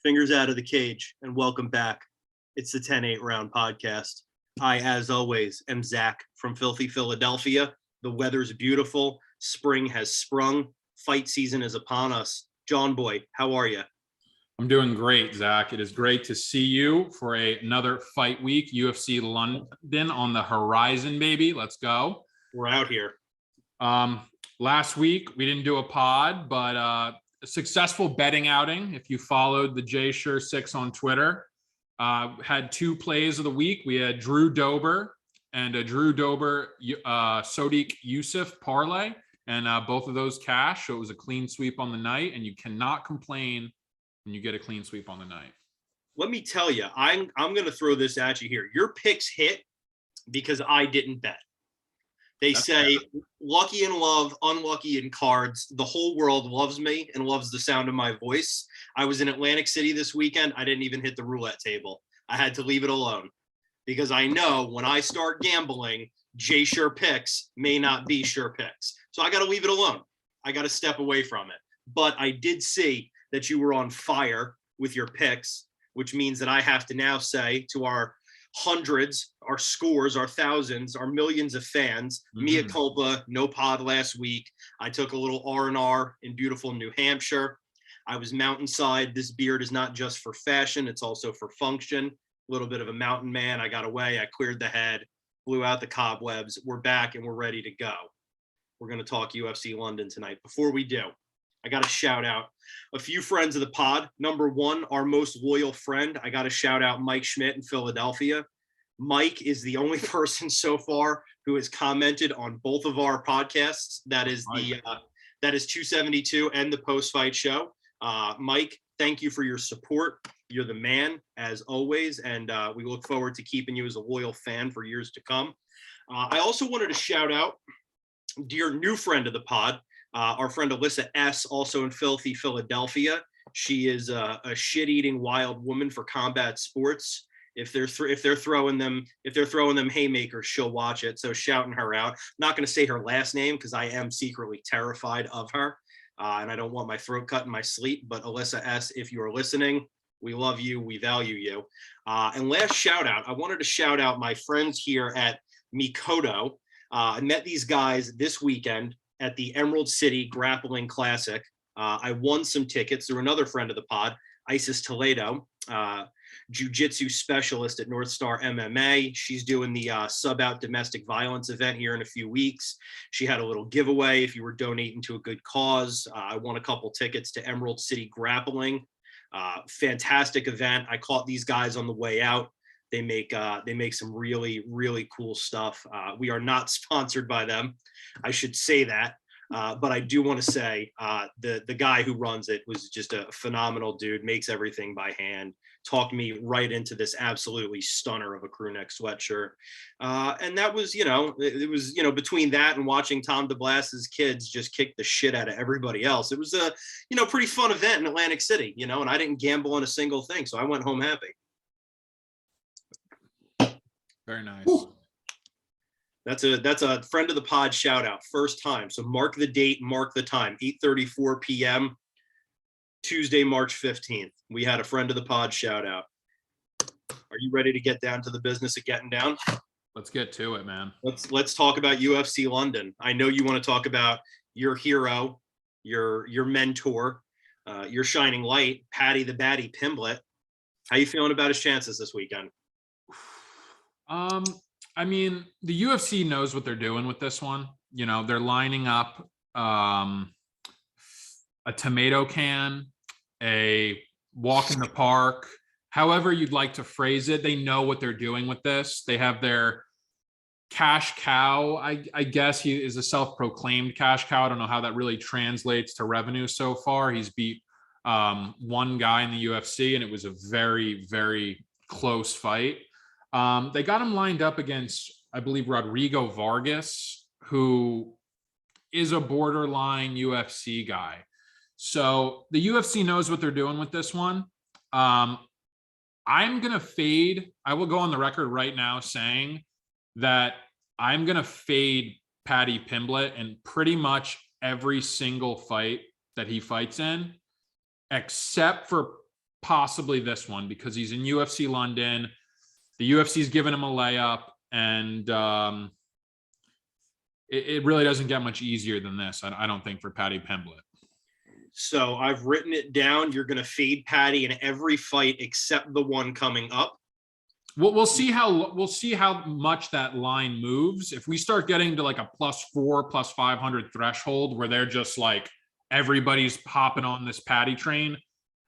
Fingers out of the cage, and welcome back. It's the 10-8 round podcast. I, as always, am Zach from filthy Philadelphia. The weather's beautiful. Spring has sprung. Fight season is upon us. John Boy, how are you? I'm doing great, Zach. It is great to see you for another fight week. UFC London on the horizon, baby. Let's go. We're out here. Last week, we didn't do a pod, but a successful betting outing. If you followed the J Sure 6 on Twitter, had two plays of the week. We had Drew Dober and a Drew Dober Sodiq Yusuf parlay, and both of those cash. So it was a clean sweep on the night, and you cannot complain when you get a clean sweep on the night. Let me tell you, I'm going to throw this at you here. Your picks hit because I didn't bet. They say lucky in love, unlucky in cards. The whole world loves me and loves the sound of my voice. I was in Atlantic City this weekend. I didn't even hit the roulette table. I had to leave it alone because I know when I start gambling, J Sure picks may not be sure picks. So I got to leave it alone. I got to step away from it. But I did see that you were on fire with your picks, which means that I have to now say to our hundreds, our scores, our thousands, our millions of fans, mea culpa, no pod last week. I took a little R&R in beautiful New Hampshire. I was mountainside. This beard is not just for fashion, it's also for function. A little bit of a mountain man. I got away, I cleared the head, blew out the cobwebs. We're back and we're ready to go. We're going to talk UFC London tonight. Before we do, I got to shout out a few friends of the pod. Number one, our most loyal friend. I got to shout out Mike Schmidt in Philadelphia. Mike is the only person so far who has commented on both of our podcasts. That is that is 272 and the post-fight show. Mike, thank you for your support. You're the man, as always, and we look forward to keeping you as a loyal fan for years to come. I also wanted to shout out dear new friend of the pod, our friend Alyssa S., also in filthy Philadelphia. She is a shit-eating wild woman for combat sports. If they're throwing them haymakers, she'll watch it. So shouting her out. Not going to say her last name because I am secretly terrified of her, and I don't want my throat cut in my sleep. But Alyssa S., if you are listening, we love you, we value you. And last shout out, I wanted to shout out my friends here at Mikoto. I met these guys this weekend at the Emerald City Grappling Classic. I won some tickets through another friend of the pod, Isis Toledo, jiu-jitsu specialist at North Star MMA. She's doing the sub-out domestic violence event here in a few weeks. She had a little giveaway if you were donating to a good cause. I won a couple tickets to Emerald City Grappling. Fantastic event. I caught these guys on the way out. They make some really, really cool stuff. We are not sponsored by them. I should say that. But I do want to say the guy who runs it was just a phenomenal dude, makes everything by hand, talked me right into this absolutely stunner of a crew neck sweatshirt. And that was, it was, between that and watching Tom DeBlass's kids just kick the shit out of everybody else. It was a, pretty fun event in Atlantic City, and I didn't gamble on a single thing. So I went home happy. Very nice. Whew. That's a friend of the pod shout out, first time. So mark the date, mark the time, 8:34 p.m. Tuesday, March 15th. We had a friend of the pod shout out. Are you ready to get down to the business of getting down? Let's get to it, man. Let's talk about UFC London. I know you want to talk about your hero, your mentor, your shining light, PADDY the Baddie PIMBLETT. How you feeling about his chances this weekend? I mean, the UFC knows what they're doing with this one. They're lining up a tomato can, a walk in the park, however you'd like to phrase it. They know what they're doing with this. They have their cash cow. I guess he is a self-proclaimed cash cow. I don't know how that really translates to revenue so far. He's beat one guy in the UFC, and it was a very, very close fight. They got him lined up against, I believe, Rodrigo Vargas, who is a borderline UFC guy. So the UFC knows what they're doing with this one. I'm going to fade. I will go on the record right now saying that I'm going to fade PADDY PIMBLETT in pretty much every single fight that he fights in, except for possibly this one because he's in UFC London. The UFC's given him a layup, and it really doesn't get much easier than this, I don't think, for Paddy Pimblett. So I've written it down. You're going to fade Paddy in every fight except the one coming up. We'll see how much that line moves. If we start getting to like a +4, +500 threshold where they're just like everybody's hopping on this Paddy train,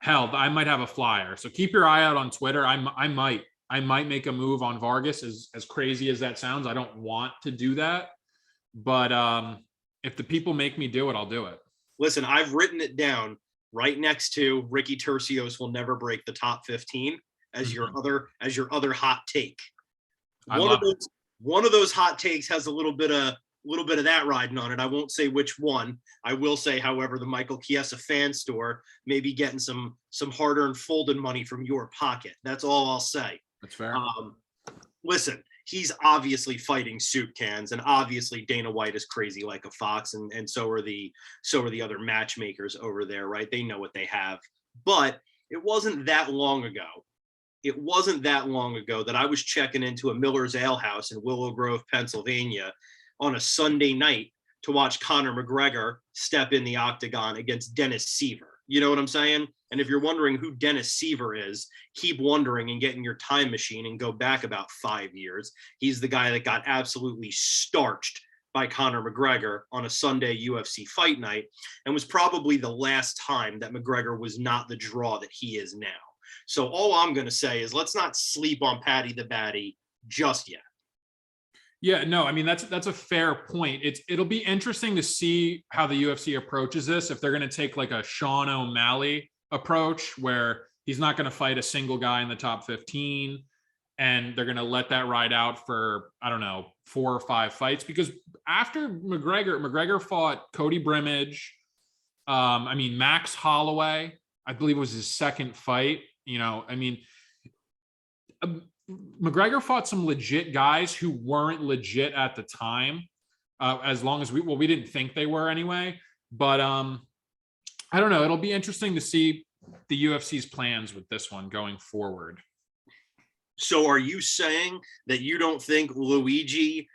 hell, I might have a flyer. So keep your eye out on Twitter. I might make a move on Vargas. As crazy as that sounds, I don't want to do that, but if the people make me do it, I'll do it. Listen, I've written it down right next to Ricky Tercios will never break the top 15 as your other hot take. One of those hot takes has a little bit of that riding on it. I won't say which one. I will say, however, the Michael Chiesa fan store may be getting some hard-earned folded money from your pocket. That's all I'll say. That's fair. Listen, he's obviously fighting soup cans, and obviously Dana White is crazy like a fox, and so are the other matchmakers over there, right? They know what they have. But it wasn't that long ago. It wasn't that long ago that I was checking into a Miller's Ale House in Willow Grove, Pennsylvania on a Sunday night to watch Conor McGregor step in the octagon against Dennis Seaver. You know what I'm saying? And if you're wondering who Dennis Seaver is, keep wondering and get in your time machine and go back about 5 years. He's the guy that got absolutely starched by Conor McGregor on a Sunday UFC fight night, and was probably the last time that McGregor was not the draw that he is now. So all I'm going to say is let's not sleep on Paddy the Baddy just yet. Yeah, no, I mean, that's a fair point. It'll be interesting to see how the UFC approaches this. If they're going to take like a Sean O'Malley approach where he's not going to fight a single guy in the top 15 and they're going to let that ride out for, I don't know, 4 or 5 fights. Because after McGregor fought Cody Brimage, Max Holloway, I believe was his second fight. McGregor fought some legit guys who weren't legit at the time, as long as we didn't think they were anyway. But I don't know. It'll be interesting to see the UFC's plans with this one going forward. So are you saying that you don't think Luigi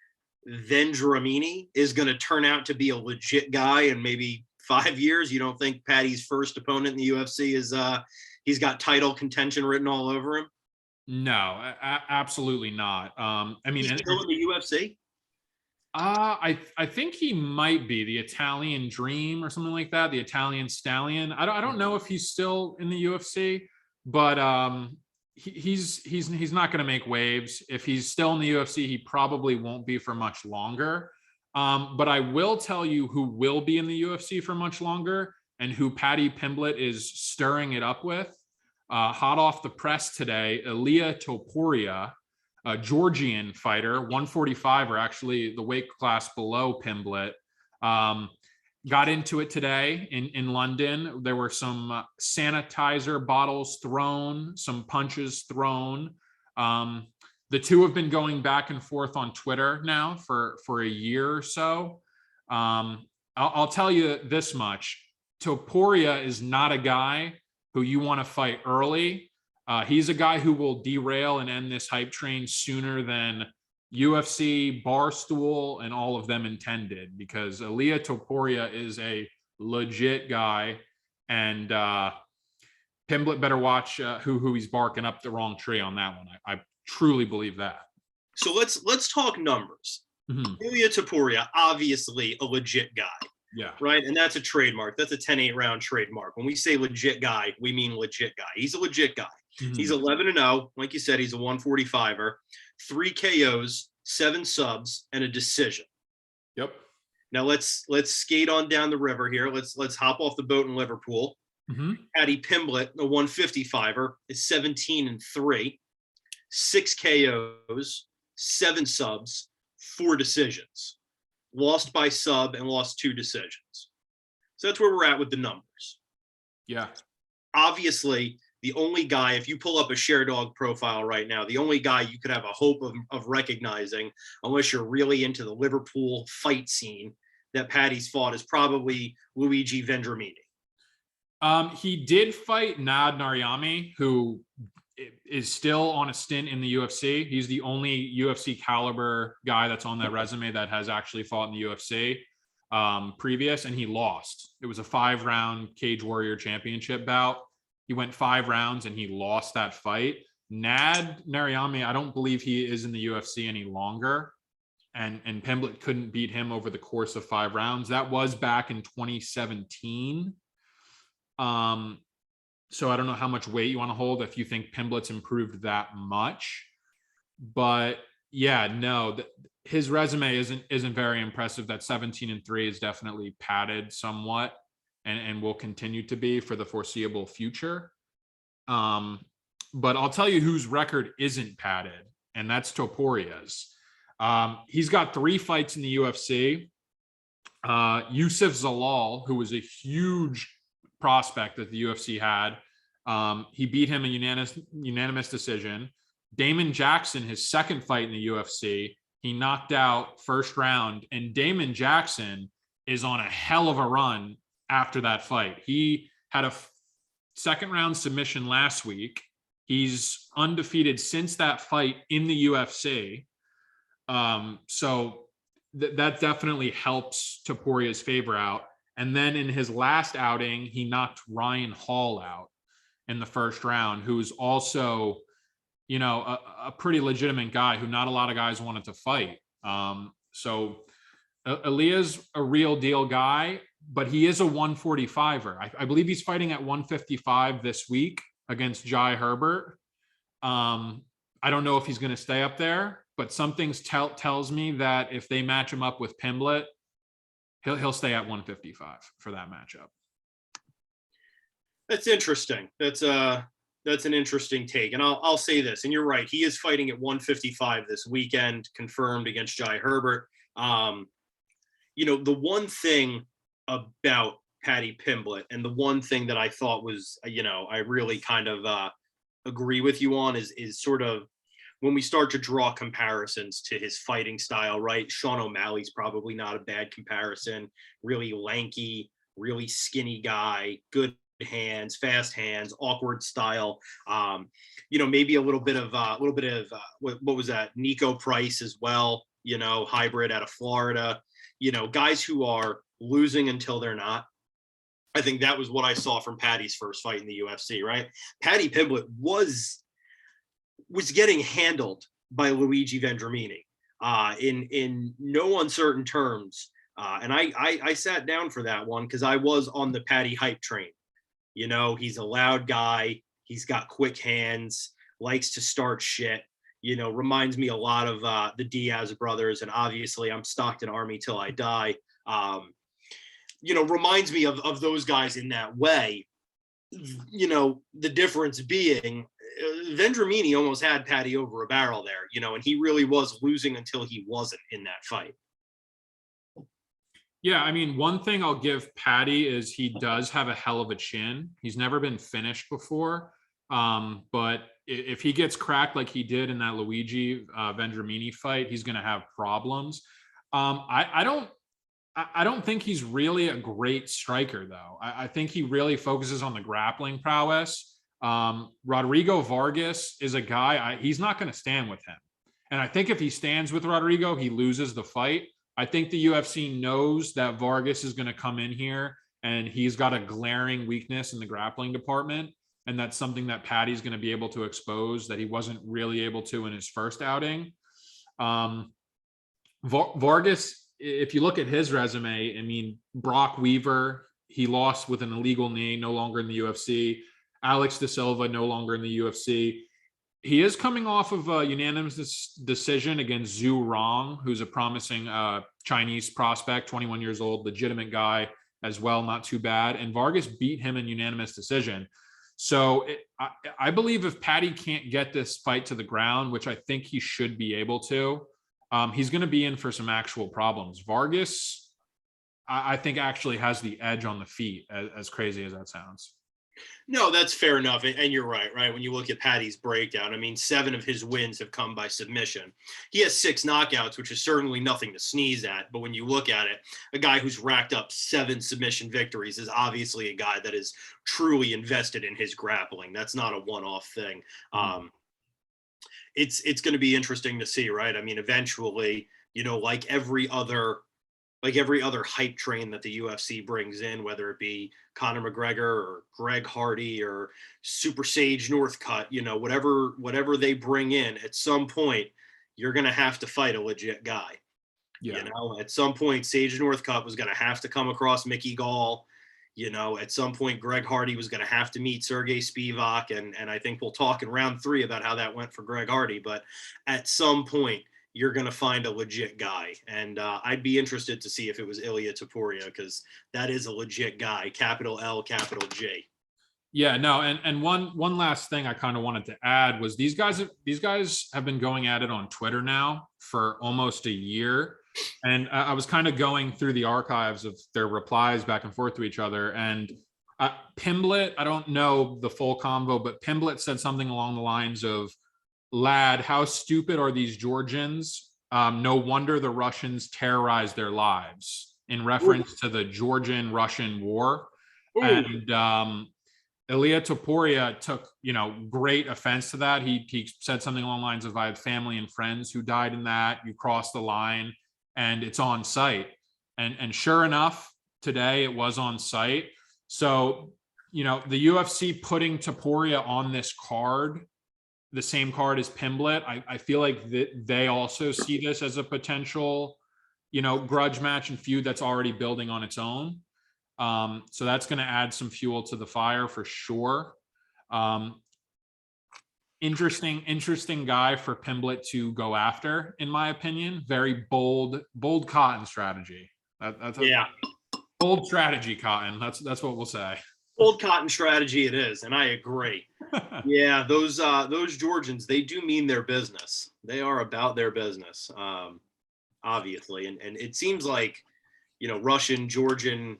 Vendramini is going to turn out to be a legit guy in maybe 5 years? You don't think Paddy's first opponent in the UFC is he's got title contention written all over him? No, absolutely not. He's still in the UFC? I think he might be the Italian Dream or something like that, the Italian Stallion. I don't know if he's still in the UFC, but he's not going to make waves. If he's still in the UFC, he probably won't be for much longer. But I will tell you who will be in the UFC for much longer and who Paddy Pimblett is stirring it up with. Hot off the press today, Ilia Topuria, a Georgian fighter, 145er, actually the weight class below Pimblett, got into it today in London. There were some sanitizer bottles thrown, some punches thrown. The two have been going back and forth on Twitter now for a year or so. I'll tell you this much. Topuria is not a guy who you want to fight early. He's a guy who will derail and end this hype train sooner than UFC, Barstool, and all of them intended, because Ilia Topuria is a legit guy, and Pimblett better watch who he's barking up the wrong tree on that one. I truly believe that. So let's talk numbers. Ilia Topuria, obviously a legit guy. Yeah. Right. And that's a trademark. That's a 10-8 round trademark. When we say legit guy, we mean legit guy. He's a legit guy. He's 11-0. Like you said, he's a 145er, 3 KOs, 7 subs, and a decision. Yep. Now let's skate on down the river here. Let's hop off the boat in Liverpool. Paddy Pimblett, a 155er, is 17-3, 6 KOs, 7 subs, 4 decisions. Lost by sub and lost 2 decisions. So that's where we're at with the numbers. Yeah. Obviously, the only guy, if you pull up a ShareDog profile right now, the only guy you could have a hope of recognizing, unless you're really into the Liverpool fight scene that Paddy's fought, is probably Luigi Vendramini. He did fight Nad Naryami, who is still on a stint in the UFC. He's the only UFC caliber guy that's on that resume that has actually fought in the UFC previous, and he lost. It was a 5-round Cage Warrior Championship bout. He went 5 rounds and he lost that fight. Nad Naryami, I don't believe he is in the UFC any longer. And Pimblett couldn't beat him over the course of 5 rounds. That was back in 2017. So I don't know how much weight you want to hold if you think Pimblett's improved that much. But yeah, no, his resume isn't very impressive. That 17-3 is definitely padded somewhat and will continue to be for the foreseeable future. But I'll tell you whose record isn't padded, and that's Poirier's. He's got 3 fights in the UFC. Yusuf Zalal, who was a huge prospect that the UFC had, he beat him in unanimous decision. Damon Jackson, his second fight in the UFC, he knocked out first round, and Damon Jackson is on a hell of a run after that fight. He had a second round submission last week. He's undefeated since that fight in the UFC. So that definitely helps to Poirier's favor out. And then in his last outing, he knocked Ryan Hall out in the first round, who's also, a pretty legitimate guy who not a lot of guys wanted to fight. So Aaliyah's a real deal guy, but he is a 145er. I believe he's fighting at 155 this week against Jai Herbert. I don't know if he's going to stay up there, but something tells me that if they match him up with Pimblett, he'll stay at 155 for that matchup. That's interesting. That's an interesting take. And I'll say this, and you're right, he is fighting at 155 this weekend, confirmed against Jai Herbert. The one thing about Paddy Pimblett, and the one thing that I thought was, I really kind of agree with you on is sort of when we start to draw comparisons to his fighting style, right? Sean O'Malley's probably not a bad comparison. Really lanky, really skinny guy, good hands, fast hands, awkward style. Maybe a little bit of what was that? Nico Price as well. Hybrid out of Florida. Guys who are losing until they're not. I think that was what I saw from Paddy's first fight in the UFC, right? Paddy Pimblett was getting handled by Luigi Vendramini in no uncertain terms. And I sat down for that one because I was on the Paddy hype train. He's a loud guy. He's got quick hands, likes to start shit, reminds me a lot of the Diaz brothers. And obviously I'm Stockton Army till I die. Reminds me of those guys in that way. The difference being Vendramini almost had Paddy over a barrel there, and he really was losing until he wasn't in that fight. Yeah, I mean, one thing I'll give Paddy is he does have a hell of a chin. He's never been finished before. But if he gets cracked like he did in that Luigi Vendramini fight, he's going to have problems. I don't think he's really a great striker, though. I think he really focuses on the grappling prowess. Rodrigo Vargas is a guy, he's not going to stand with him. And I think if he stands with Rodrigo, he loses the fight. I think the UFC knows that Vargas is going to come in here and he's got a glaring weakness in the grappling department. And that's something that Paddy's going to be able to expose that he wasn't really able to in his first outing. Vargas, if you look at his resume, I mean, Brock Weaver, he lost with an illegal knee, no longer in the UFC. Alex De Silva, no longer in the UFC. He is coming off of a unanimous decision against Zhu Rong, who's a promising Chinese prospect, 21 years old, legitimate guy as well, not too bad. And Vargas beat him in unanimous decision. So I believe if Paddy can't get this fight to the ground, which I think he should be able to, he's going to be in for some actual problems. Vargas, I think, actually has the edge on the feet, as crazy as that sounds. No, that's fair enough. And you're right, right? When you look at Paddy's breakdown, I mean, 7 of his wins have come by submission. He has 6 knockouts, which is certainly nothing to sneeze at. But when you look at it, a guy who's racked up 7 submission victories is obviously a guy that is truly invested in his grappling. That's not a one-off thing. It's going to be interesting to see, right? I mean, eventually, like every other hype train that the UFC brings in, whether it be Conor McGregor or Greg Hardy or Super Sage Northcutt, whatever they bring in, at some point, you're going to have to fight a legit guy. Yeah. At some point, Sage Northcutt was going to have to come across Mickey Gall. At some point, Greg Hardy was going to have to meet Sergey Spivak. And I think we'll talk in round 3 about how that went for Greg Hardy. But at some point, you're going to find a legit guy. And I'd be interested to see if it was Ilia Topuria, because that is a legit guy, capital L, capital J. Yeah, no, and one last thing I kind of wanted to add was these guys have been going at it on Twitter now for almost a year. And I was kind of going through the archives of their replies back and forth to each other. And Pimblett, I don't know the full convo, but Pimblett said something along the lines of, "Lad, how stupid are these Georgians? No wonder the Russians terrorized their lives," in reference to the Georgian-Russian war. Ooh. And Ilia Topuria took, great offense to that. He said something along the lines of, "I have family and friends who died in that. You crossed the line, and it's on site." And sure enough, today it was on site. So, the UFC putting Topuria on this card, the same card as Pimblett, I feel like they also see this as a potential, grudge match and feud that's already building on its own. So that's going to add some fuel to the fire for sure. Interesting guy for Pimblett to go after, in my opinion. Very bold Cotton strategy. That's a bold strategy, Cotton. That's what we'll say. Bold Cotton strategy it is, and I agree. Yeah, those Georgians, they do mean their business. They are about their business, obviously, and it seems like Russian, Georgian,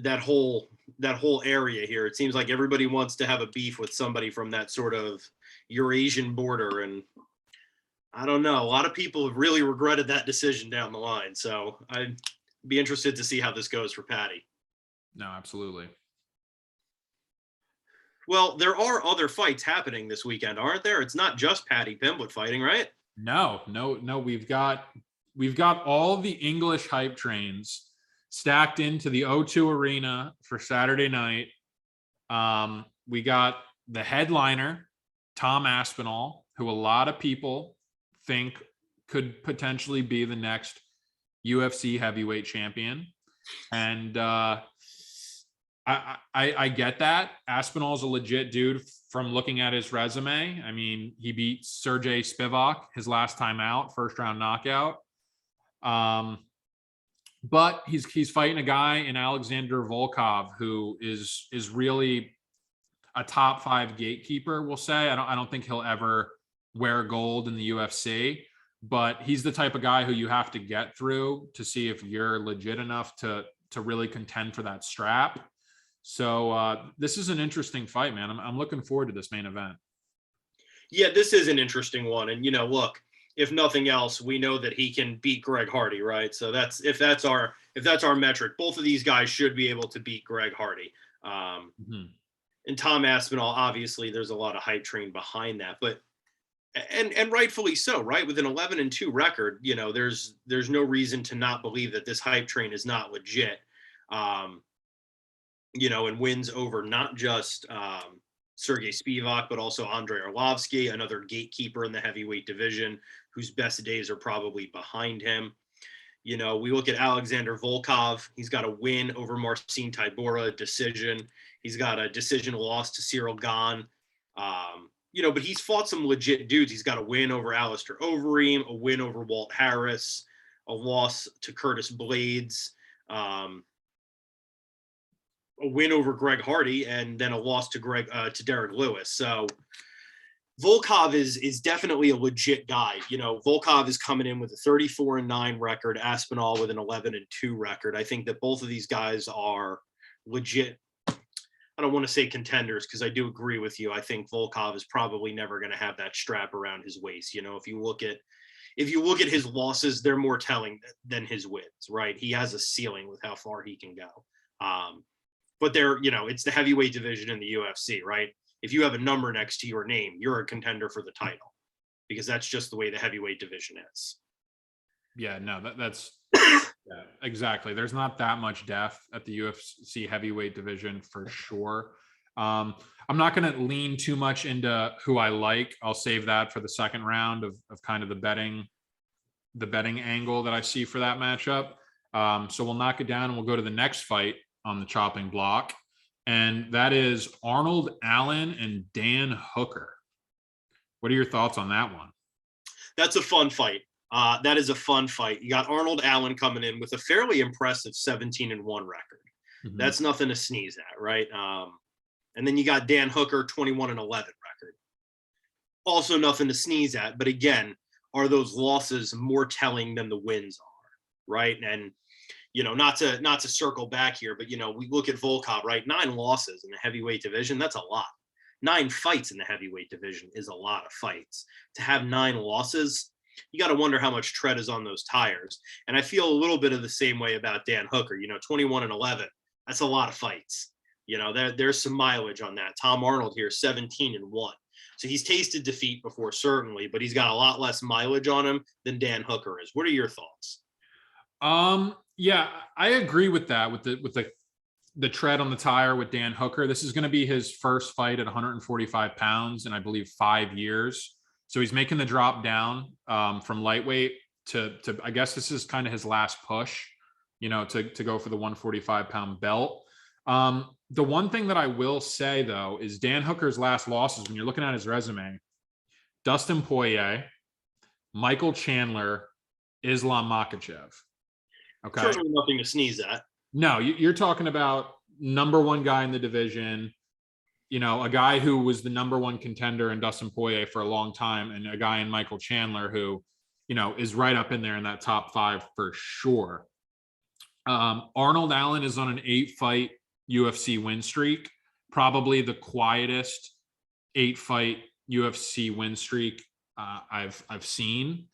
that whole area here. It seems like everybody wants to have a beef with somebody from that sort of Eurasian border, and I don't know. A lot of people have really regretted that decision down the line. So I'd be interested to see how this goes for Paddy. No, absolutely. Well, there are other fights happening this weekend, aren't there? It's not just Paddy Pimblett fighting, right? No. We've got all the English hype trains stacked into the O2 Arena for Saturday night. We got the headliner, Tom Aspinall, who a lot of people think could potentially be the next UFC heavyweight champion. And I get that. Aspinall's a legit dude from looking at his resume. I mean, he beat Sergey Spivak his last time out, first round knockout. But he's fighting a guy in Alexander Volkov, who is really a top 5 gatekeeper, we'll say. I don't think he'll ever wear gold in the UFC, but he's the type of guy who you have to get through to see if you're legit enough to really contend for that strap. So this is an interesting fight, man. I'm looking forward to this main event. Yeah, this is an interesting one. And look, if nothing else, we know that he can beat Greg Hardy, right? So if that's our metric, both of these guys should be able to beat Greg Hardy. And Tom Aspinall, obviously, there's a lot of hype train behind that, but and rightfully so, right? With an 11-2 record, there's no reason to not believe that this hype train is not legit. And wins over not just Sergey Spivak, but also Andrei Arlovsky, another gatekeeper in the heavyweight division, whose best days are probably behind him. We look at Alexander Volkov. He's got a win over Marcin Tybura, decision. He's got a decision loss to Cyril Gane. But he's fought some legit dudes. He's got a win over Alistair Overeem, a win over Walt Harris, a loss to Curtis Blades, a win over Greg Hardy, and then a loss to Derek Lewis. So Volkov is definitely a legit guy. Volkov is coming in with a 34-9 record, Aspinall with an 11-2 record. I think that both of these guys are legit. I don't want to say contenders because I do agree with you. I think Volkov is probably never going to have that strap around his waist. You know, if you look at his losses, they're more telling than his wins, right? He has a ceiling with how far he can go. But it's the heavyweight division in the UFC, right? If you have a number next to your name, you're a contender for the title because that's just the way the heavyweight division is. Yeah, no, that's yeah, exactly. There's not that much depth at the UFC heavyweight division for sure. I'm not going to lean too much into who I like. I'll save that for the second round of kind of the betting angle that I see for that matchup. So we'll knock it down and we'll go to the next fight on the chopping block. And that is Arnold Allen and Dan Hooker. What are your thoughts on that one? That's a fun fight. That is a fun fight. You got Arnold Allen coming in with a fairly impressive 17-1 record. Mm-hmm. That's nothing to sneeze at, right? And then you got Dan Hooker, 21-11 record. Also nothing to sneeze at. But again, are those losses more telling than the wins are, right? And not to circle back here, but we look at Volkov, right? 9 losses in the heavyweight division. That's a lot. 9 fights in the heavyweight division is a lot of fights. To have 9 losses, you got to wonder how much tread is on those tires. And I feel a little bit of the same way about Dan Hooker. 21-11, that's a lot of fights. There's some mileage on that. Tom Arnold here, 17-1. So he's tasted defeat before, certainly, but he's got a lot less mileage on him than Dan Hooker is. What are your thoughts? Yeah, I agree with that. With the tread on the tire with Dan Hooker. This is going to be his first fight at 145 pounds in, I believe, 5 years. So he's making the drop down from lightweight to I guess this is kind of his last push, to go for the 145-pound belt. The one thing that I will say, though, is Dan Hooker's last losses, when you're looking at his resume, Dustin Poirier, Michael Chandler, Islam Makhachev. Okay. Certainly nothing to sneeze at. No, you're talking about number 1 guy in the division, a guy who was the number 1 contender in Dustin Poirier for a long time, and a guy in Michael Chandler who, is right up in there in that top 5 for sure. Arnold Allen is on an 8-fight UFC win streak, probably the quietest 8-fight UFC win streak I've seen.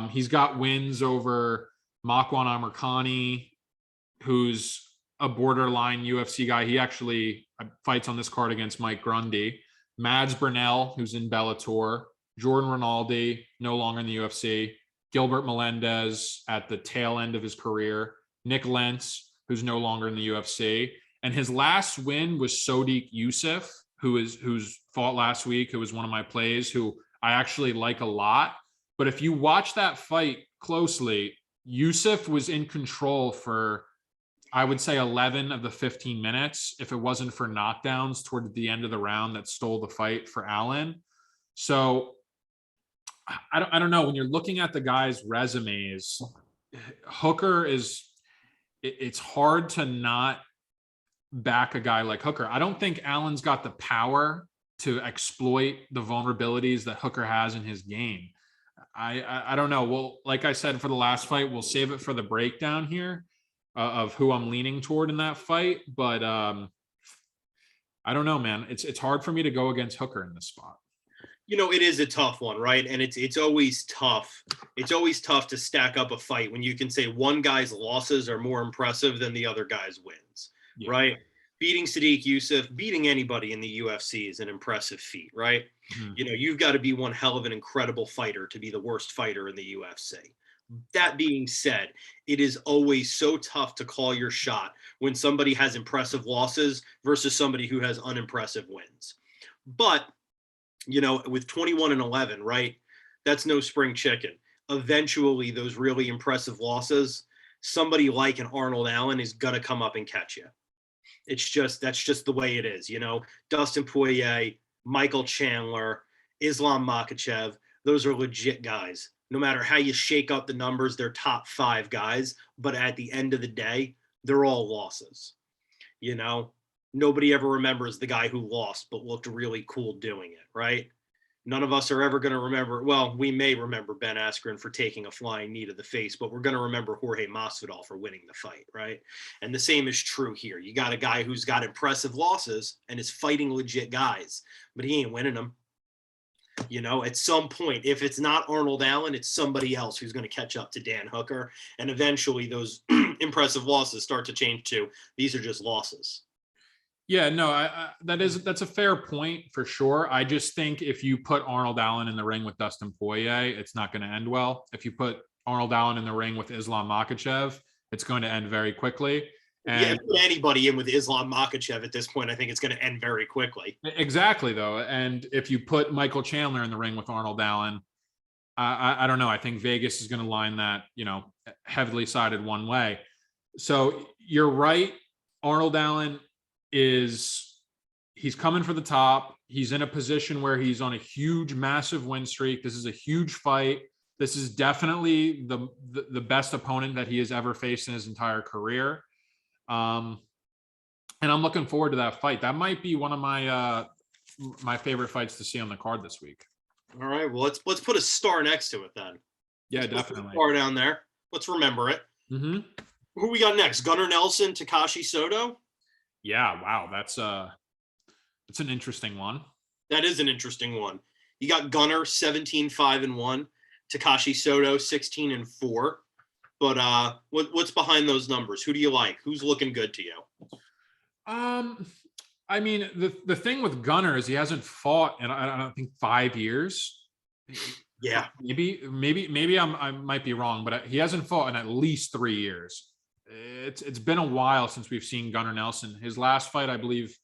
He's got wins over Makwan Amirkhani, who's a borderline UFC guy. He actually fights on this card against Mike Grundy. Mads Burnell, who's in Bellator. Jordan Rinaldi, no longer in the UFC. Gilbert Melendez at the tail end of his career. Nick Lentz, who's no longer in the UFC. And his last win was Sodiq Yusuff, who's fought last week, who was one of my plays, who I actually like a lot. But if you watch that fight closely, Yusuff was in control for, I would say, 11 of the 15 minutes, if it wasn't for knockdowns toward the end of the round that stole the fight for Allen. So I don't know. When you're looking at the guys' resumes, Hooker it's hard to not back a guy like Hooker. I don't think Allen's got the power to exploit the vulnerabilities that Hooker has in his game. I don't know. Well, like I said, for the last fight, we'll save it for the breakdown here of who I'm leaning toward in that fight. But I don't know, man. It's hard for me to go against Hooker in this spot. It is a tough one, right? And it's always tough. It's always tough to stack up a fight when you can say one guy's losses are more impressive than the other guy's wins, right? Beating Sodiq Yusuff, beating anybody in the UFC is an impressive feat, right? Mm-hmm. You've got to be one hell of an incredible fighter to be the worst fighter in the UFC. That being said, it is always so tough to call your shot when somebody has impressive losses versus somebody who has unimpressive wins. But with 21-11, right? That's no spring chicken. Eventually, those really impressive losses, somebody like an Arnold Allen is going to come up and catch you. That's just the way it is. Dustin Poirier, Michael Chandler, Islam Makhachev, those are legit guys. No matter how you shake up the numbers, they're top 5 guys. But at the end of the day, they're all losses. Nobody ever remembers the guy who lost but looked really cool doing it, right? None of us are ever going to remember. Well, we may remember Ben Askren for taking a flying knee to the face, but we're going to remember Jorge Masvidal for winning the fight, right? And the same is true here. You got a guy who's got impressive losses and is fighting legit guys, but he ain't winning them. You know, at some point, if it's not Arnold Allen, it's somebody else who's going to catch up to Dan Hooker. And eventually those impressive losses start to change to these are just losses. Yeah, no, that's a fair point for sure. I just think if you put Arnold Allen in the ring with Dustin Poirier, it's not going to end well. If you put Arnold Allen in the ring with Islam Makhachev, it's going to end very quickly. And put anybody in with Islam Makhachev at this point, I think it's going to end very quickly. Exactly, though. And if you put Michael Chandler in the ring with Arnold Allen, I don't know. I think Vegas is going to line that, heavily sided one way. So you're right. Arnold Allen he's coming for the top. He's in a position where he's on a huge, massive win streak. This is a huge fight. This is definitely the best opponent that he has ever faced in his entire career. And I'm looking forward to that fight. That might be one of my favorite fights to see on the card this week. All right. Well, let's put a star next to it then. Yeah, definitely. Star down there. Let's remember it. Mm-hmm. Who we got next? Gunnar Nelson, Takashi Soto. Yeah, wow, that's an interesting one. That is an interesting one. You got Gunnar 17-5-1, Takashi Soto 16-4. But what's behind those numbers? Who do you like? Who's looking good to you? I mean, the thing with Gunnar is he hasn't fought in I don't think 5 years. Yeah, maybe I might be wrong, but he hasn't fought in at least 3 years. It's been a while since we've seen Gunnar Nelson. His last fight, I believe,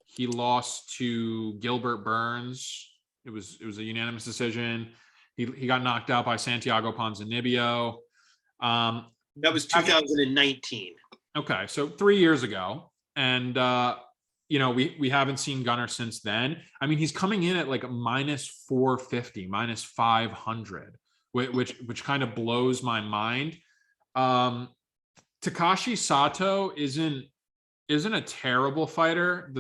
he lost to Gilbert Burns. It was a unanimous decision. He got knocked out by Santiago Ponzinibbio. That was 2019. Okay, so 3 years ago, and we haven't seen Gunnar since then. I mean, he's coming in at like a -450, -500, which kind of blows my mind. Takashi Sato isn't a terrible fighter.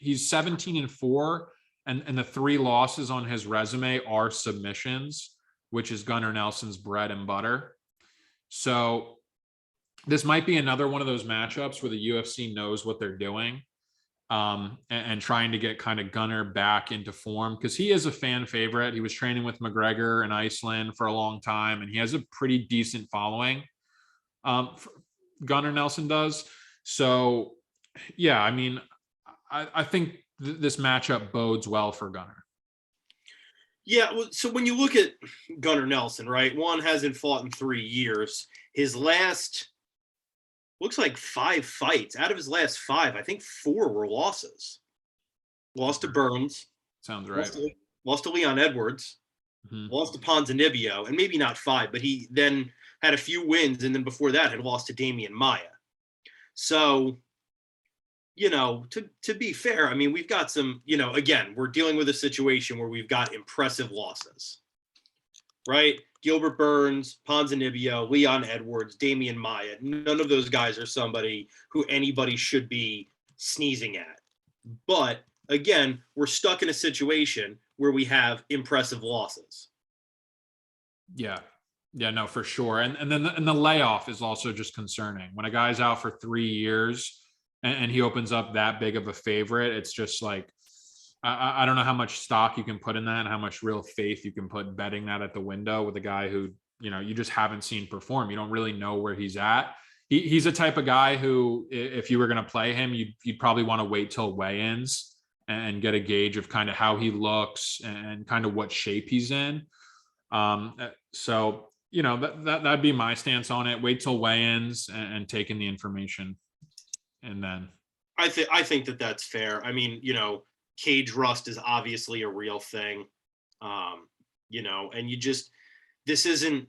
He's 17-4, and the 3 losses on his resume are submissions, which is Gunnar Nelson's bread and butter. So this might be another one of those matchups where the UFC knows what they're doing, and trying to get kind of Gunnar back into form, because he is a fan favorite. He was training with McGregor in Iceland for a long time, and he has a pretty decent following. Gunnar Nelson does. So, yeah, I mean, I think this matchup bodes well for Gunnar. Yeah, so when you look at Gunnar Nelson, right, one hasn't fought in 3 years. His last, looks like 5 fights. Out of his last 5, I think 4 were losses. Lost to Burns. Sounds right. Lost to Leon Edwards. Mm-hmm. Lost to Ponzinibbio, and maybe not 5, but he then had a few wins, and then before that had lost to Damian Maia. So, to be fair, I mean, we've got some, again, we're dealing with a situation where we've got impressive losses, right? Gilbert Burns, Ponzinibbio, Leon Edwards, Damian Maia. None of those guys are somebody who anybody should be sneezing at. But again, we're stuck in a situation where we have impressive losses. Yeah. Yeah, no, for sure. And then the layoff is also just concerning. When a guy's out for 3 years and he opens up that big of a favorite, it's just like, I don't know how much stock you can put in that and how much real faith you can put betting that at the window with a guy who, you just haven't seen perform. You don't really know where he's at. He's a type of guy who, if you were going to play him, you'd probably want to wait till weigh-ins and get a gauge of kind of how he looks and kind of what shape he's in. So, that'd be my stance on it. Wait till weigh-ins and take in the information. And then I think that's fair. I mean, cage rust is obviously a real thing. And this isn't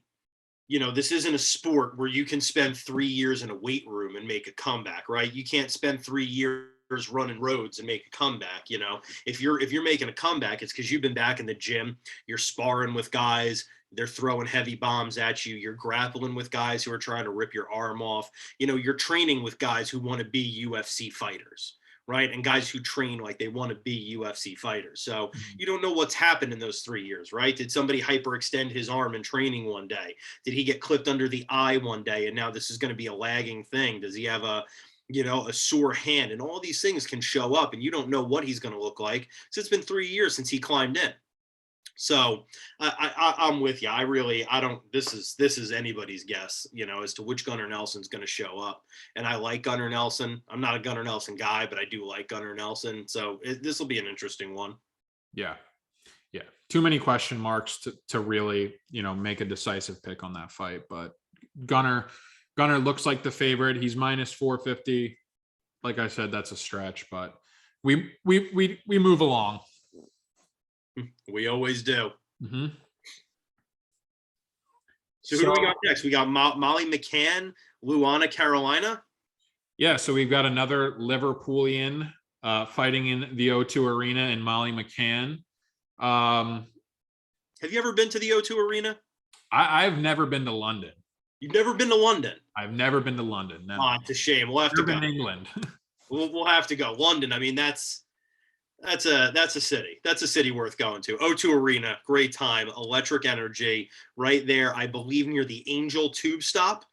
a sport where you can spend 3 years in a weight room and make a comeback, right? You can't spend 3 years running roads and make a comeback. If you're making a comeback, it's because you've been back in the gym, you're sparring with guys, they're throwing heavy bombs at you, you're grappling with guys who are trying to rip your arm off, you're training with guys who want to be UFC fighters, right? And guys who train like they want to be UFC fighters. So you don't know what's happened in those 3 years, right? Did somebody hyperextend his arm in training one day? Did he get clipped under the eye one day and now this is going to be a lagging thing? Does he have a sore hand? And all these things can show up and you don't know what he's going to look like. So it's been 3 years since he climbed in. So I'm with you. I don't, this is anybody's guess, as to which Gunnar Nelson's going to show up. And I like Gunnar Nelson. I'm not a Gunnar Nelson guy, but I do like Gunnar Nelson. So this will be an interesting one. Yeah. Yeah. Too many question marks to really, make a decisive pick on that fight. But Gunnar looks like the favorite. He's minus 450. Like I said, that's a stretch, but we move along. We always do. Mm-hmm. So who do we got next? We got Molly McCann, Luana Carolina. Yeah, so we've got another Liverpoolian fighting in the O2 Arena, and Molly McCann. Have you ever been to the O2 Arena? I've never been to London. You've never been to London? I've never been to London. No. Oh, it's a shame. We'll have to go. In England. we'll have to go. London. I mean, that's a city. That's a city worth going to. O2 Arena, great time, electric energy, right there. I believe near the Angel Tube Stop,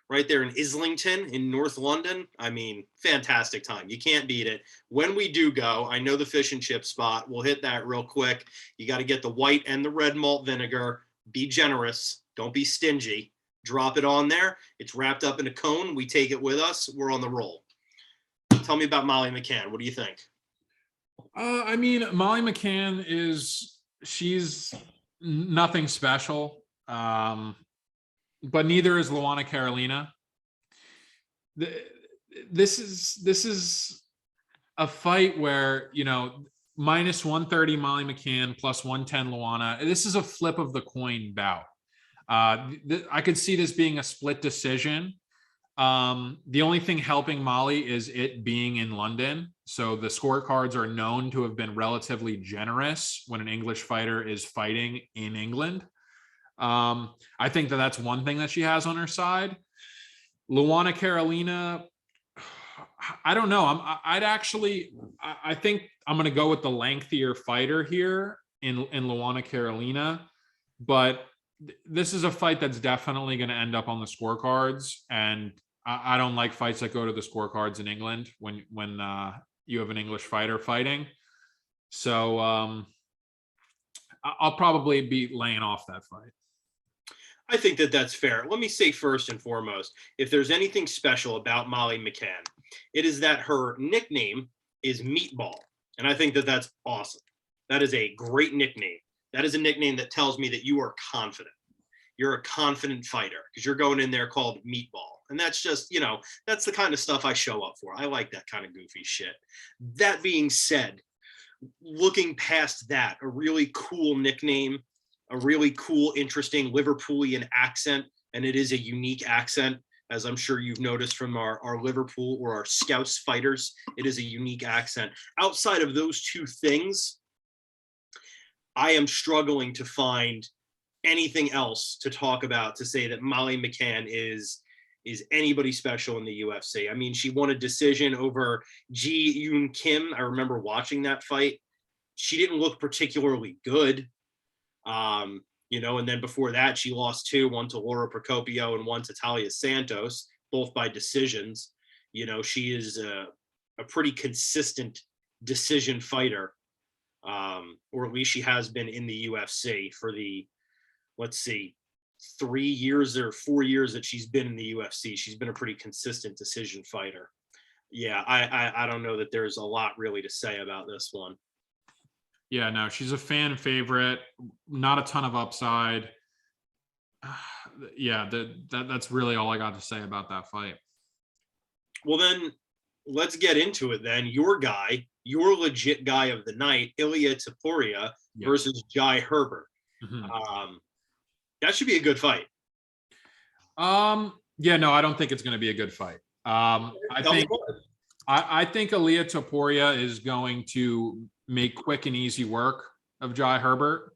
right there in Islington in North London. I mean, fantastic time. You can't beat it. When we do go, I know the fish and chip spot. We'll hit that real quick. You got to get the white and the red malt vinegar. Be generous. Don't be stingy. Drop it on there. It's wrapped up in a cone. We take it with us. We're on the roll. Tell me about Molly McCann. What do you think? I mean, Molly McCann she's nothing special, but neither is Luana Carolina. This is a fight where, minus 130 Molly McCann, plus 110 Luana. This is a flip of the coin bout. I could see this being a split decision. The only thing helping Molly is it being in London. So the scorecards are known to have been relatively generous when an English fighter is fighting in England. I think that's one thing that she has on her side. Luana Carolina, I don't know. I think I'm going to go with the lengthier fighter here in Luana Carolina, but this is a fight that's definitely going to end up on the scorecards, and I don't like fights that go to the scorecards in England when you have an English fighter fighting. So I'll probably be laying off that fight. I think that's fair. Let me say first and foremost, if there's anything special about Molly McCann, it is that her nickname is Meatball. And I think that's awesome. That is a great nickname. That is a nickname that tells me that you are confident. You're a confident fighter because you're going in there called Meatball. And that's just, that's the kind of stuff I show up for. I like that kind of goofy shit. That being said, looking past that, a really cool nickname, a really cool, interesting Liverpoolian accent, and it is a unique accent, as I'm sure you've noticed from our Liverpool or our Scouse fighters. It is a unique accent. Outside of those two things, I am struggling to find anything else to talk about to say that Molly McCann is anybody special in the UFC. I mean, she won a decision over Ji Yoon Kim. I remember watching that fight. She didn't look particularly good. And then before that, she lost two, one to Laura Procopio and one to Talia Santos, both by decisions. She is a pretty consistent decision fighter, or at least she has been in the UFC for the, 3 years or 4 years that she's been in the UFC. She's been a pretty consistent decision fighter. Yeah, I don't know that there's a lot really to say about this one. Yeah, no, she's a fan favorite, not a ton of upside. Yeah, that's really all I got to say about that fight. Well, then let's get into it then. Your guy, your legit guy of the night, Ilia Topuria versus Jai Herbert. Mm-hmm. That should be a good fight. Yeah, no, I don't think it's going to be a good fight. I think Ilia Topuria is going to make quick and easy work of Jai Herbert.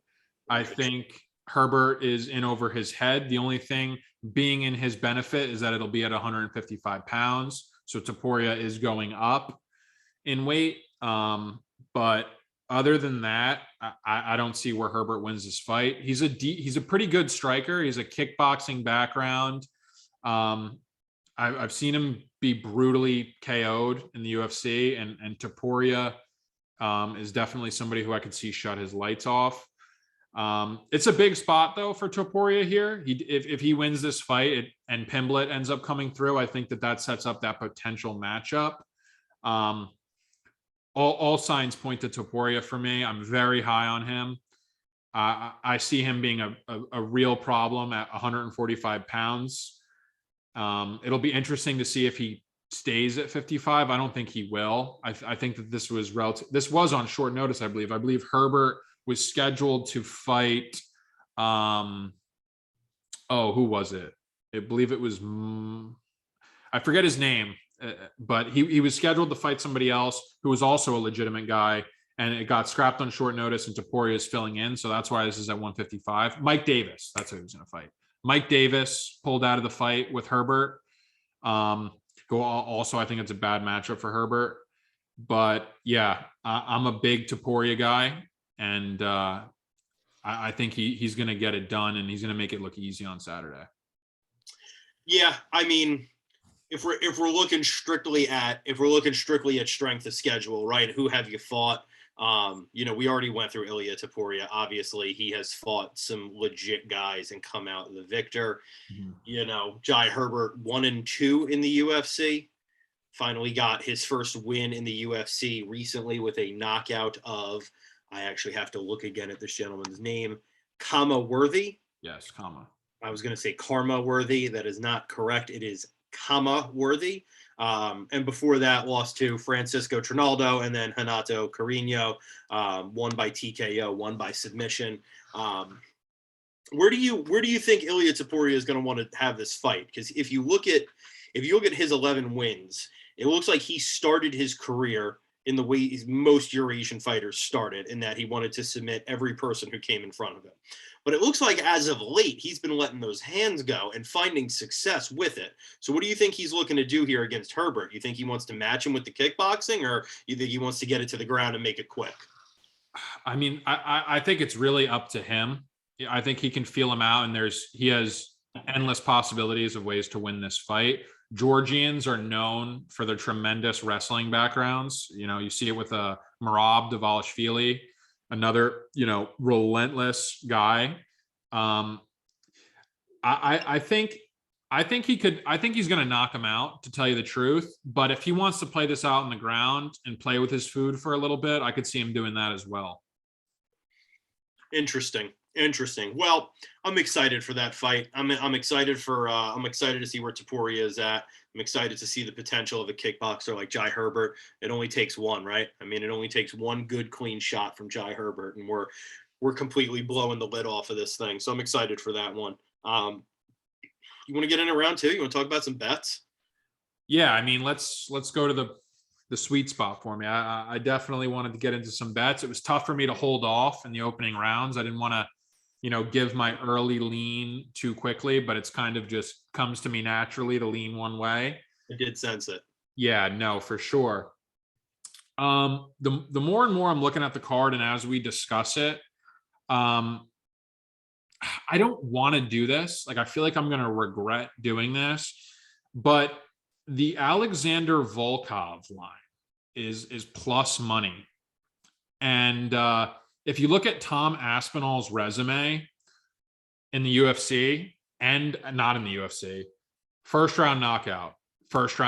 I think Herbert is in over his head. The only thing being in his benefit is that it'll be at 155 pounds. So Topuria is going up. in weight. But other than that, I don't see where Herbert wins this fight. He's a pretty good striker. He's a kickboxing background. I've seen him be brutally KO'd in the UFC, and Topuria is definitely somebody who I could see shut his lights off. It's a big spot though for Topuria here. If he wins this fight and Pimblett ends up coming through, I think that sets up that potential matchup. All signs point to Topuria for me. I'm very high on him. I see him being a real problem at 145 pounds. It'll be interesting to see if he stays at 55. I don't think he will. I think that this was on short notice, I believe. I believe Herbert was scheduled to fight. Who was it? I believe it was. I forget his name, but he was scheduled to fight somebody else who was also a legitimate guy, and it got scrapped on short notice, and Topuria is filling in. So that's why this is at 155. Mike Davis. That's who he was going to fight. Mike Davis pulled out of the fight with Herbert, who also I think it's a bad matchup for Herbert. But yeah, I'm a big Topuria guy, and I think he's going to get it done, and he's going to make it look easy on Saturday. Yeah, I mean, if we're looking strictly at strength of schedule, right? Who have you fought? We already went through Ilia Topuria. Obviously, he has fought some legit guys and come out the victor. Mm-hmm. Jai Herbert 1-2 in the UFC. Finally got his first win in the UFC recently with a knockout of, I actually have to look again at this gentleman's name, Kama Worthy. Yes, Kama. I was going to say Karma Worthy. That is not correct. It is Kama Worthy. And before that, lost to Francisco Trinaldo and then Renato Carino, one by TKO, one by submission. Where do you think Ilia Topuria is going to want to have this fight? Because if you look at his 11 wins, it looks like he started his career in the way most Eurasian fighters started, in that he wanted to submit every person who came in front of him. But it looks like as of late, he's been letting those hands go and finding success with it. So what do you think he's looking to do here against Herbert? You think he wants to match him with the kickboxing, or you think he wants to get it to the ground and make it quick? I mean, I think it's really up to him. I think he can feel him out, and he has endless possibilities of ways to win this fight. Georgians are known for their tremendous wrestling backgrounds. You see it with Merab Dvalishvili, another, relentless guy. I think he's going to knock him out, to tell you the truth. But if he wants to play this out on the ground and play with his food for a little bit, I could see him doing that as well. Interesting. Well, I'm excited for that fight. I'm excited to see where Topuria is at. I'm excited to see the potential of a kickboxer like Jai Herbert. It only takes one, right? I mean, it only takes one good, clean shot from Jai Herbert, and we're completely blowing the lid off of this thing. So I'm excited for that one. You want to get in a round two? You want to talk about some bets? Yeah, I mean, let's go to the sweet spot for me. I definitely wanted to get into some bets. It was tough for me to hold off in the opening rounds. I didn't want to, give my early lean too quickly, but it's kind of just comes to me naturally to lean one way. I did sense it. Yeah, no, for sure. The more and more I'm looking at the card, and as we discuss it, I don't want to do this. Like, I feel like I'm going to regret doing this, but the Alexander Volkov line is plus money. And if you look at Tom Aspinall's resume in the UFC and not in the UFC, first round knockout, Andrei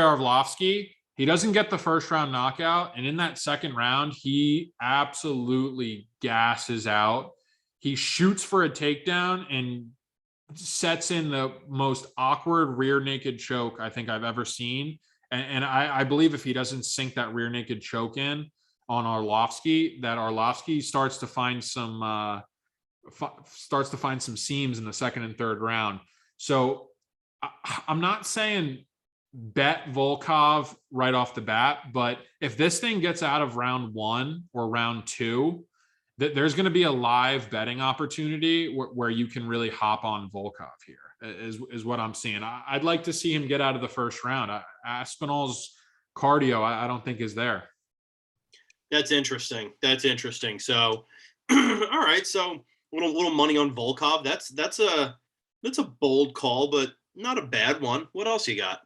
Arlovsky, he doesn't get the first round knockout. And in that second round, he absolutely gasses out. He shoots for a takedown and sets in the most awkward rear naked choke I think I've ever seen. And I believe if he doesn't sink that rear naked choke in on Arlovsky, that Arlovsky starts to find some seams in the second and third round. So I'm not saying bet Volkov right off the bat, but if this thing gets out of round one or round two, that there's going to be a live betting opportunity where you can really hop on Volkov here. is what I'm seeing. I'd like to see him get out of the first round. Aspinall's cardio, I don't think is there. That's interesting. That's interesting. So, all right. So, little money on Volkov. That's a bold call, but not a bad one. What else you got?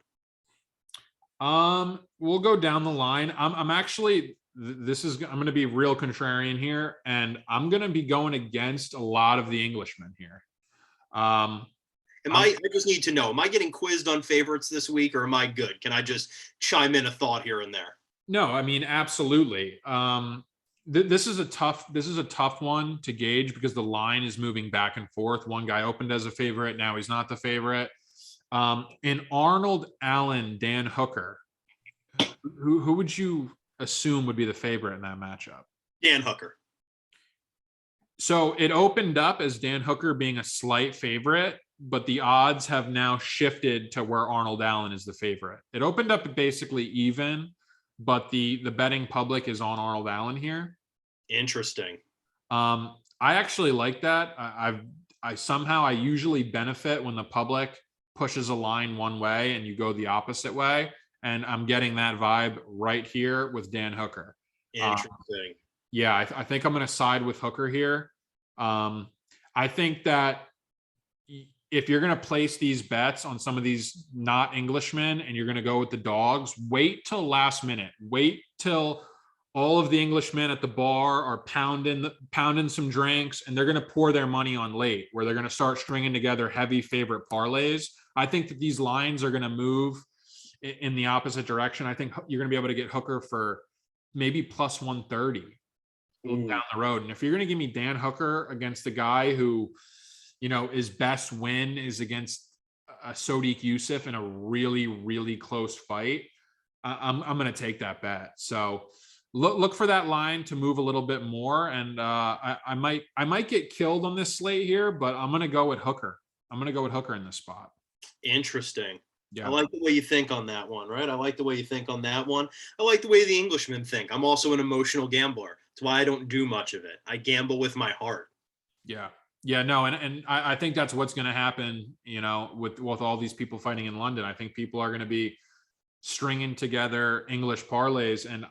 We'll go down the line. I'm actually I'm going to be real contrarian here, and I'm going to be going against a lot of the Englishmen here. I just need to know, am I getting quizzed on favorites this week, or am I good? Can I just chime in a thought here and there? No, I mean, absolutely. This is a tough one to gauge because the line is moving back and forth. One guy opened as a favorite, now he's not the favorite. In Arnold, Allen, Dan Hooker, who would you assume would be the favorite in that matchup? Dan Hooker. So it opened up as Dan Hooker being a slight favorite, but the odds have now shifted to where Arnold Allen is the favorite. It opened up basically even, but the betting public is on Arnold Allen here. Interesting. I actually like that. I usually benefit when the public pushes a line one way and you go the opposite way. And I'm getting that vibe right here with Dan Hooker. Interesting. Yeah, I think I'm going to side with Hooker here. I think that if you're going to place these bets on some of these not Englishmen and you're going to go with the dogs, wait till last minute. Wait till all of the Englishmen at the bar are pounding some drinks, and they're going to pour their money on late, where they're going to start stringing together heavy favorite parlays. I think that these lines are going to move in the opposite direction. I think you're going to be able to get Hooker for maybe plus 130 down the road. And if you're going to give me Dan Hooker against the guy who, his best win is against Sodiq Yusuff in a really, really close fight, I'm going to take that bet. So look for that line to move a little bit more. And I might get killed on this slate here, but I'm going to go with Hooker. I'm going to go with Hooker in this spot. Interesting. Yeah. I like the way you think on that one, right? I like the way you think on that one. I like the way the Englishmen think. I'm also an emotional gambler. That's why I don't do much of it. I gamble with my heart. Yeah. Yeah, no, and I think that's what's going to happen, with all these people fighting in London. I think people are going to be stringing together English parlays, and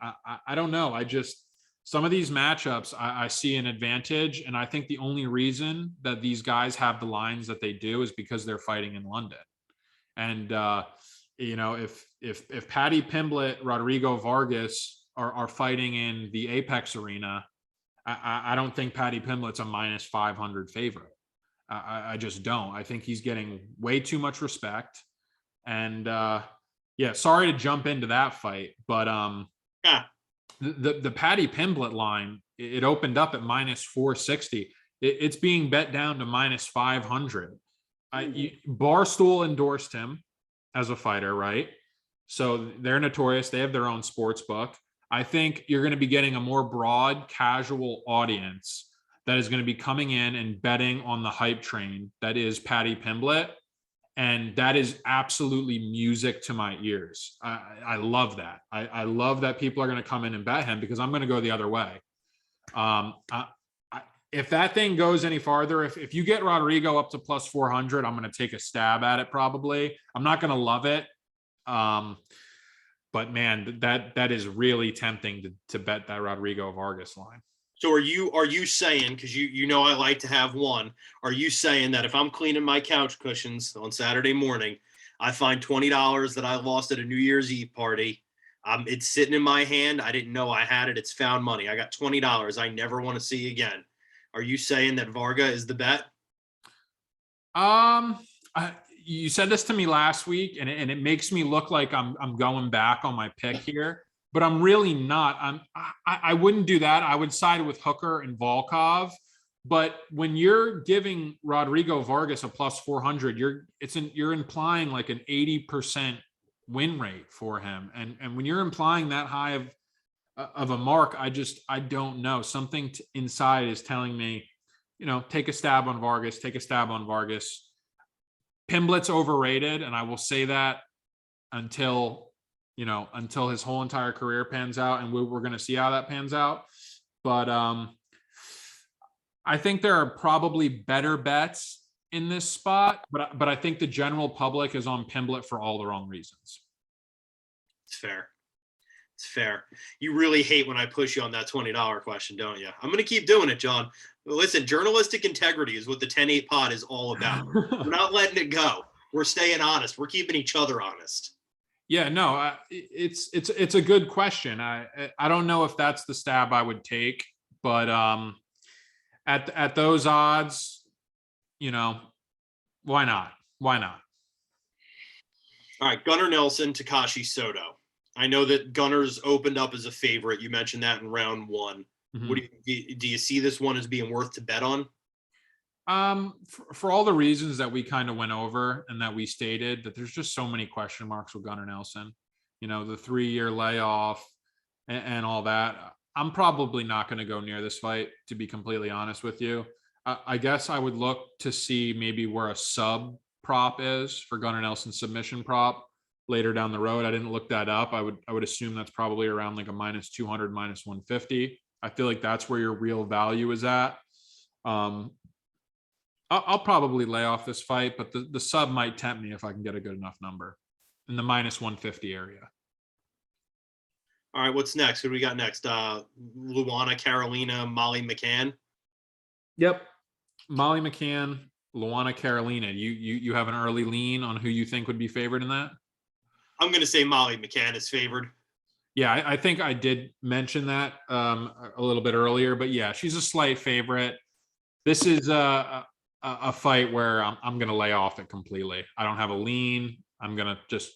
I don't know. Some of these matchups, I see an advantage, and I think the only reason that these guys have the lines that they do is because they're fighting in London. And if Paddy Pimblett, Rodrigo Vargas are fighting in the Apex Arena, I don't think Paddy Pimblett's a minus 500 favorite. I just don't. I think he's getting way too much respect. And sorry to jump into that fight, but the Paddy Pimblett line, it opened up at minus 460. It's being bet down to minus 500. Barstool endorsed him as a fighter, right? So they're notorious. They have their own sports book. I think you're going to be getting a more broad, casual audience that is going to be coming in and betting on the hype train that is Paddy Pimblett. And that is absolutely music to my ears. I love that. I love that people are going to come in and bet him, because I'm going to go the other way. If that thing goes any farther, if you get Rodrigo up to plus 400, I'm going to take a stab at it probably. I'm not going to love it. But man, that is really tempting to bet that Rodrigo Vargas line. So are you saying, because I like to have one, are you saying that if I'm cleaning my couch cushions on Saturday morning, I find $20 that I lost at a New Year's Eve party, it's sitting in my hand, I didn't know I had it, it's found money, I got $20 I never want to see again. Are you saying that Varga is the bet? You said this to me last week, and it makes me look like I'm going back on my pick here, but I'm really not. I wouldn't do that. I would side with Hooker and Volkov. But when you're giving Rodrigo Vargas a plus 400, you're implying like an 80% win rate for him. And when you're implying that high of a mark, I don't know. Something inside is telling me, take a stab on Vargas, take a stab on Vargas. Pimblett's overrated, and I will say that until his whole entire career pans out, and we're going to see how that pans out. But I think there are probably better bets in this spot, but I think the general public is on Pimblett for all the wrong reasons. It's fair. It's fair. You really hate when I push you on that $20 question, don't you? I'm going to keep doing it, John. Listen, journalistic integrity is what the 10-8 pod is all about. We're not letting it go. We're staying honest. We're keeping each other honest. Yeah, no, it's a good question. I don't know if that's the stab I would take, but at those odds, you know, why not? Why not? All right, Gunnar Nelson, Takashi Soto. I know that Gunner's opened up as a favorite. You mentioned that in round one. Mm-hmm. What do you see this one as being worth to bet on? For all the reasons that we kind of went over and that we stated, that there's just so many question marks with Gunnar Nelson, you know, the 3-year layoff and all that. I'm probably not going to go near this fight, to be completely honest with you. I guess I would look to see maybe where a sub prop is for Gunnar Nelson submission prop later down the road. I didn't look that up. I would assume that's probably around like a -200, -150. I feel like that's where your real value is at. I'll probably lay off this fight, but the sub might tempt me if I can get a good enough number in the -150 area. All right, what's next? Who do we got next? Luana Carolina, Molly McCann. Yep, Molly McCann, Luana Carolina. You have an early lean on who you think would be favored in that? I'm going to say Molly McCann is favored. Yeah, I think I did mention that a little bit earlier, but yeah, she's a slight favorite. This is a fight where I'm going to lay off it completely. I don't have a lean. I'm going to just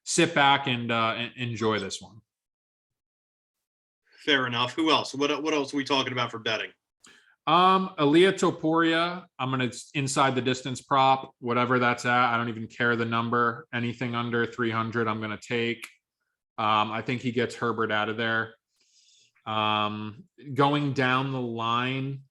sit back and enjoy this one. Fair enough. Who else? What else are we talking about for betting? Aaliyah Topuria, I'm going to inside the distance prop, whatever that's at. I don't even care the number. Anything under 300, I'm going to take. I think he gets Herbert out of there. Going down the line,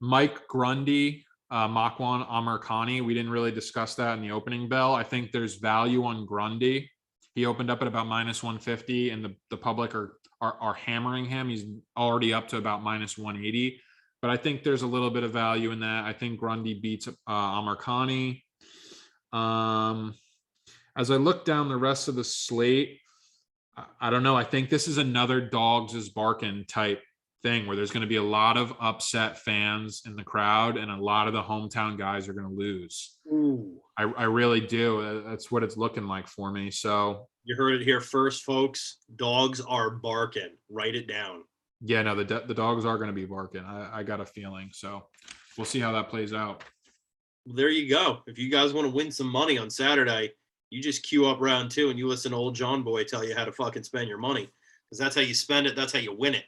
Mike Grundy, Makwan Amirkhani. We didn't really discuss that in the opening bell. I think there's value on Grundy. He opened up at about -150, and the public are hammering him. He's already up to about -180. But I think there's a little bit of value in that. I think Grundy beats Amirkhani. As I look down the rest of the slate, I don't know. I think this is another dogs is barking type thing where there's going to be a lot of upset fans in the crowd, and a lot of the hometown guys are going to lose. Ooh. I really do. That's what it's looking like for me. So you heard it here first, folks. Dogs are barking. Write it down. Yeah, no, the dogs are going to be barking. I got a feeling. So we'll see how that plays out. Well, there you go. If you guys want to win some money on Saturday, you just queue up round 2 and you listen to old John Boy tell you how to fucking spend your money, because that's how you spend it. That's how you win it.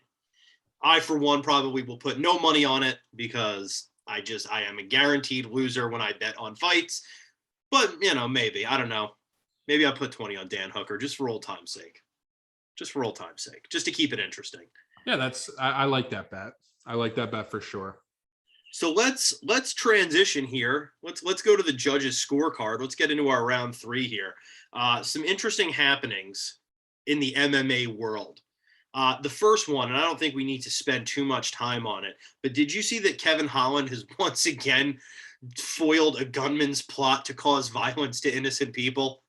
I, for one, probably will put no money on it because I am a guaranteed loser when I bet on fights. But, you know, maybe. I don't know. Maybe I'll put 20 on Dan Hooker just for old time's sake. Just for old time's sake. Just to keep it interesting. Yeah, I like that bet. I like that bet for sure. So let's transition here. Let's go to the judges' scorecard. Let's get into our round 3 here. Some interesting happenings in the MMA world. The first one, and I don't think we need to spend too much time on it, but did you see that Kevin Holland has once again foiled a gunman's plot to cause violence to innocent people?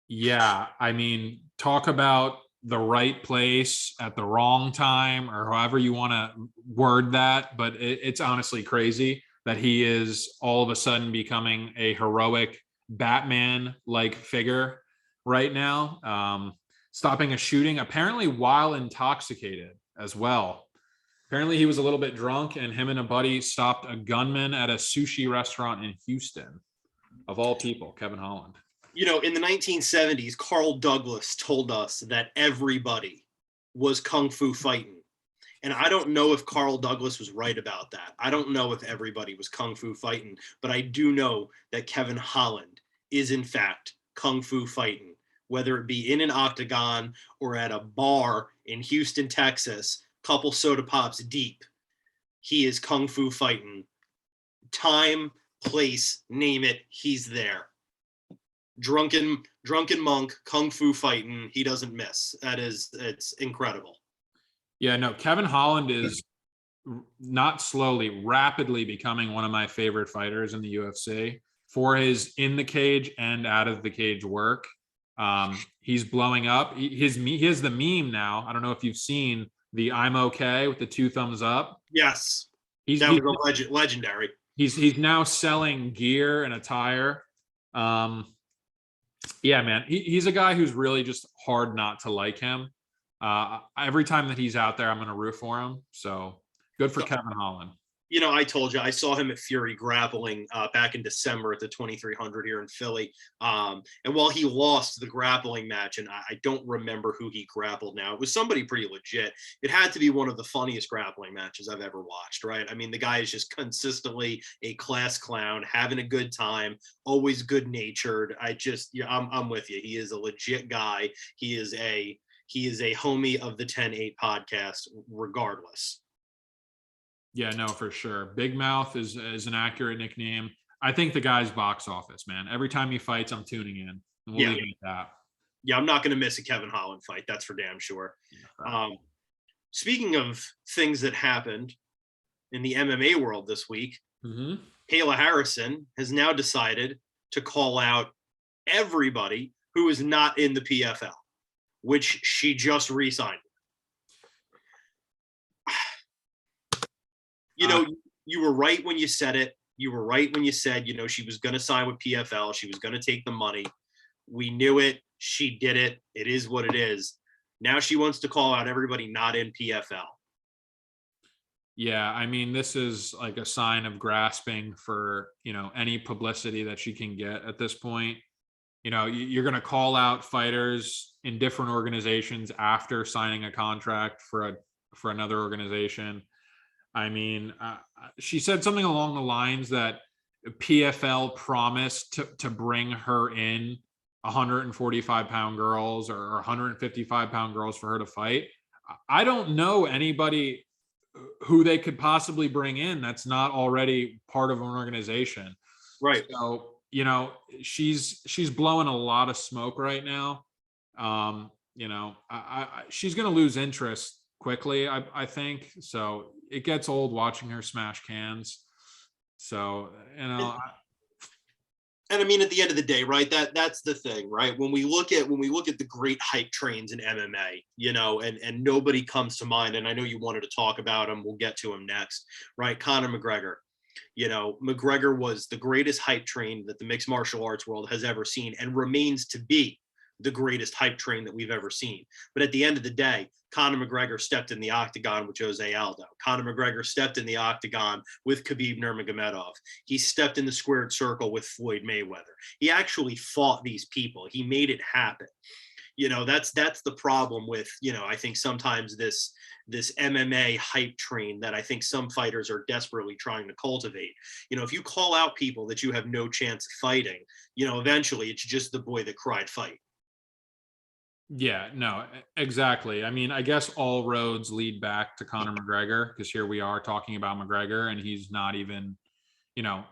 Yeah, I mean, talk about the right place at the wrong time, or however you want to word that, but it's honestly crazy that he is all of a sudden becoming a heroic Batman-like figure right now, stopping a shooting apparently while intoxicated as well. Apparently he was a little bit drunk, and him and a buddy stopped a gunman at a sushi restaurant in Houston, of all people. Kevin Holland. You know, in the 1970s, Carl Douglas told us that everybody was kung fu fighting. And I don't know if Carl Douglas was right about that. I don't know if everybody was kung fu fighting, but I do know that Kevin Holland is, in fact, kung fu fighting, whether it be in an octagon or at a bar in Houston, Texas, couple soda pops deep. He is kung fu fighting. Time, place, name it, he's there. Drunken monk, kung fu fighting, he doesn't miss. It's incredible. Yeah, no, Kevin Holland is not slowly, rapidly becoming one of my favorite fighters in the UFC for his in the cage and out of the cage work. He's blowing up. He has the meme now. I don't know if you've seen the "I'm okay" with the 2 thumbs up. Yes, He's that was legendary. He's now selling gear and attire. Yeah, man, he's a guy who's really just hard not to like him. Every time that he's out there, I'm going to root for him. So good for Kevin Holland. You know, I told you, I saw him at Fury grappling back in December at the 2300 here in Philly. And while he lost the grappling match, and I don't remember who he grappled now, it was somebody pretty legit. It had to be one of the funniest grappling matches I've ever watched, right? I mean, the guy is just consistently a class clown, having a good time, always good natured. I'm with you. He is a legit guy. He is a homie of the 10-8 podcast, regardless. Yeah, no, for sure. Big Mouth is an accurate nickname. I think the guy's box office, man. Every time he fights, I'm tuning in. And we'll leave it at that. Yeah, I'm not going to miss a Kevin Holland fight. That's for damn sure. Yeah, speaking of things that happened in the MMA world this week, Kayla Harrison has now decided to call out everybody who is not in the PFL, which she just re-signed. You know, you were right when you said it. You were right when you said, you know, she was going to sign with PFL. She was going to take the money. We knew it. She did it. It is what it is. Now she wants to call out everybody not in PFL. Yeah, I mean, this is like a sign of grasping for, you know, any publicity that she can get at this point. You know, you're going to call out fighters in different organizations after signing a contract for another organization. I mean, she said something along the lines that PFL promised to bring her in 145-pound girls or 155-pound girls for her to fight. I don't know anybody who they could possibly bring in that's not already part of an organization. Right. So, you know, she's blowing a lot of smoke right now. You know, she's going to lose interest quickly, I think. So it gets old watching her smash cans. So, you know, and I mean, at the end of the day, right, that's the thing, right? When we look at the great hype trains in MMA, you know, and nobody comes to mind, and I know you wanted to talk about him, we'll get to him next, right? Conor McGregor. You know, McGregor was the greatest hype train that the mixed martial arts world has ever seen, and remains to be the greatest hype train that we've ever seen. But at the end of the day, Conor McGregor stepped in the octagon with Jose Aldo. Conor McGregor stepped in the octagon with Khabib Nurmagomedov. He stepped in the squared circle with Floyd Mayweather. He actually fought these people. He made it happen. You know, that's the problem with, you know, I think sometimes this MMA hype train that I think some fighters are desperately trying to cultivate. You know, if you call out people that you have no chance of fighting, you know, eventually it's just the boy that cried fight. Yeah, no, exactly. I mean, I guess all roads lead back to Conor McGregor, because here we are talking about McGregor and he's not even, you know,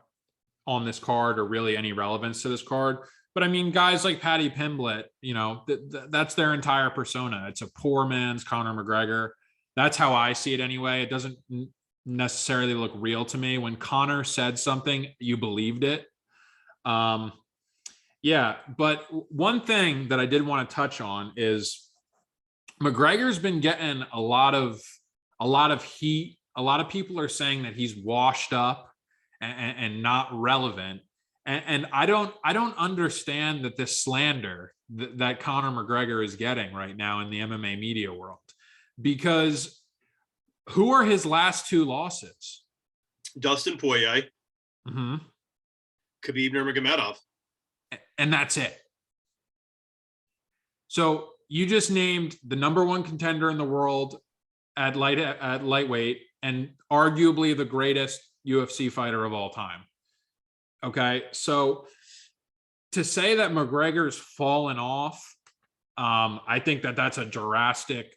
on this card or really any relevance to this card. But I mean, guys like PADDY PIMBLETT, you know, that's their entire persona. It's a poor man's Conor McGregor. That's how I see it anyway. It doesn't necessarily look real to me. When Conor said something, you believed it. Yeah, but one thing that I did want to touch on is McGregor's been getting a lot of heat. A lot of people are saying that he's washed up and not relevant. And I don't understand that this slander that Conor McGregor is getting right now in the MMA media world, because who are his last 2 losses? Dustin Poirier, Khabib Nurmagomedov. And that's it. So you just named the #1 contender in the world at lightweight and arguably the greatest UFC fighter of all time. Okay, so to say that McGregor's fallen off, I think that's a drastic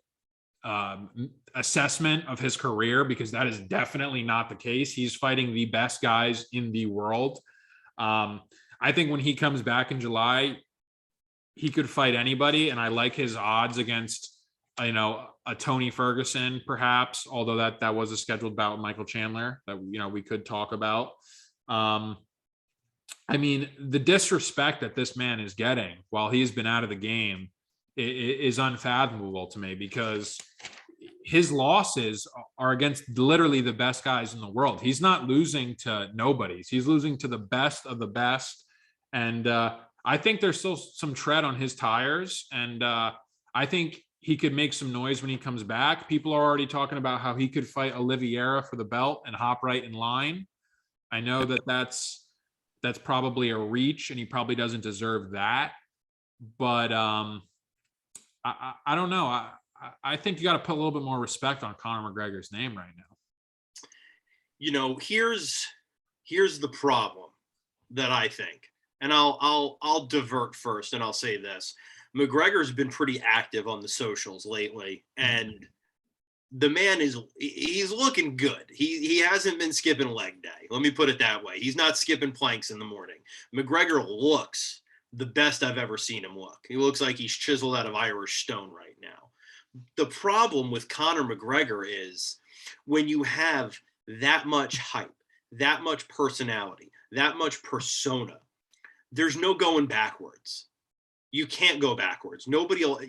assessment of his career, because that is definitely not the case. He's fighting the best guys in the world. I think when he comes back in July, he could fight anybody, and I like his odds against, you know, a Tony Ferguson, perhaps, although that was a scheduled bout with Michael Chandler that, we could talk about. I mean, the disrespect that this man is getting while he's been out of the game is unfathomable to me, because his losses are against literally the best guys in the world. He's not losing to nobodies. He's losing to the best of the best. And I think there's still some tread on his tires. And I think he could make some noise when he comes back. People are already talking about how he could fight Oliveira for the belt and hop right in line. I know that's probably a reach, and he probably doesn't deserve that. But I don't know. I think you got to put a little bit more respect on Conor McGregor's name right now. Here's the problem that I think, and I'll divert first, and I'll say this: McGregor's been pretty active on the socials lately, and the man he's looking good. He hasn't been skipping leg day. Let me put it that way. He's not skipping planks in the morning. McGregor looks the best I've ever seen him look. He looks like he's chiseled out of Irish stone right now. The problem with Conor McGregor is when you have that much hype, that much personality, that much persona, there's no going backwards. You can't go backwards. Nobody will,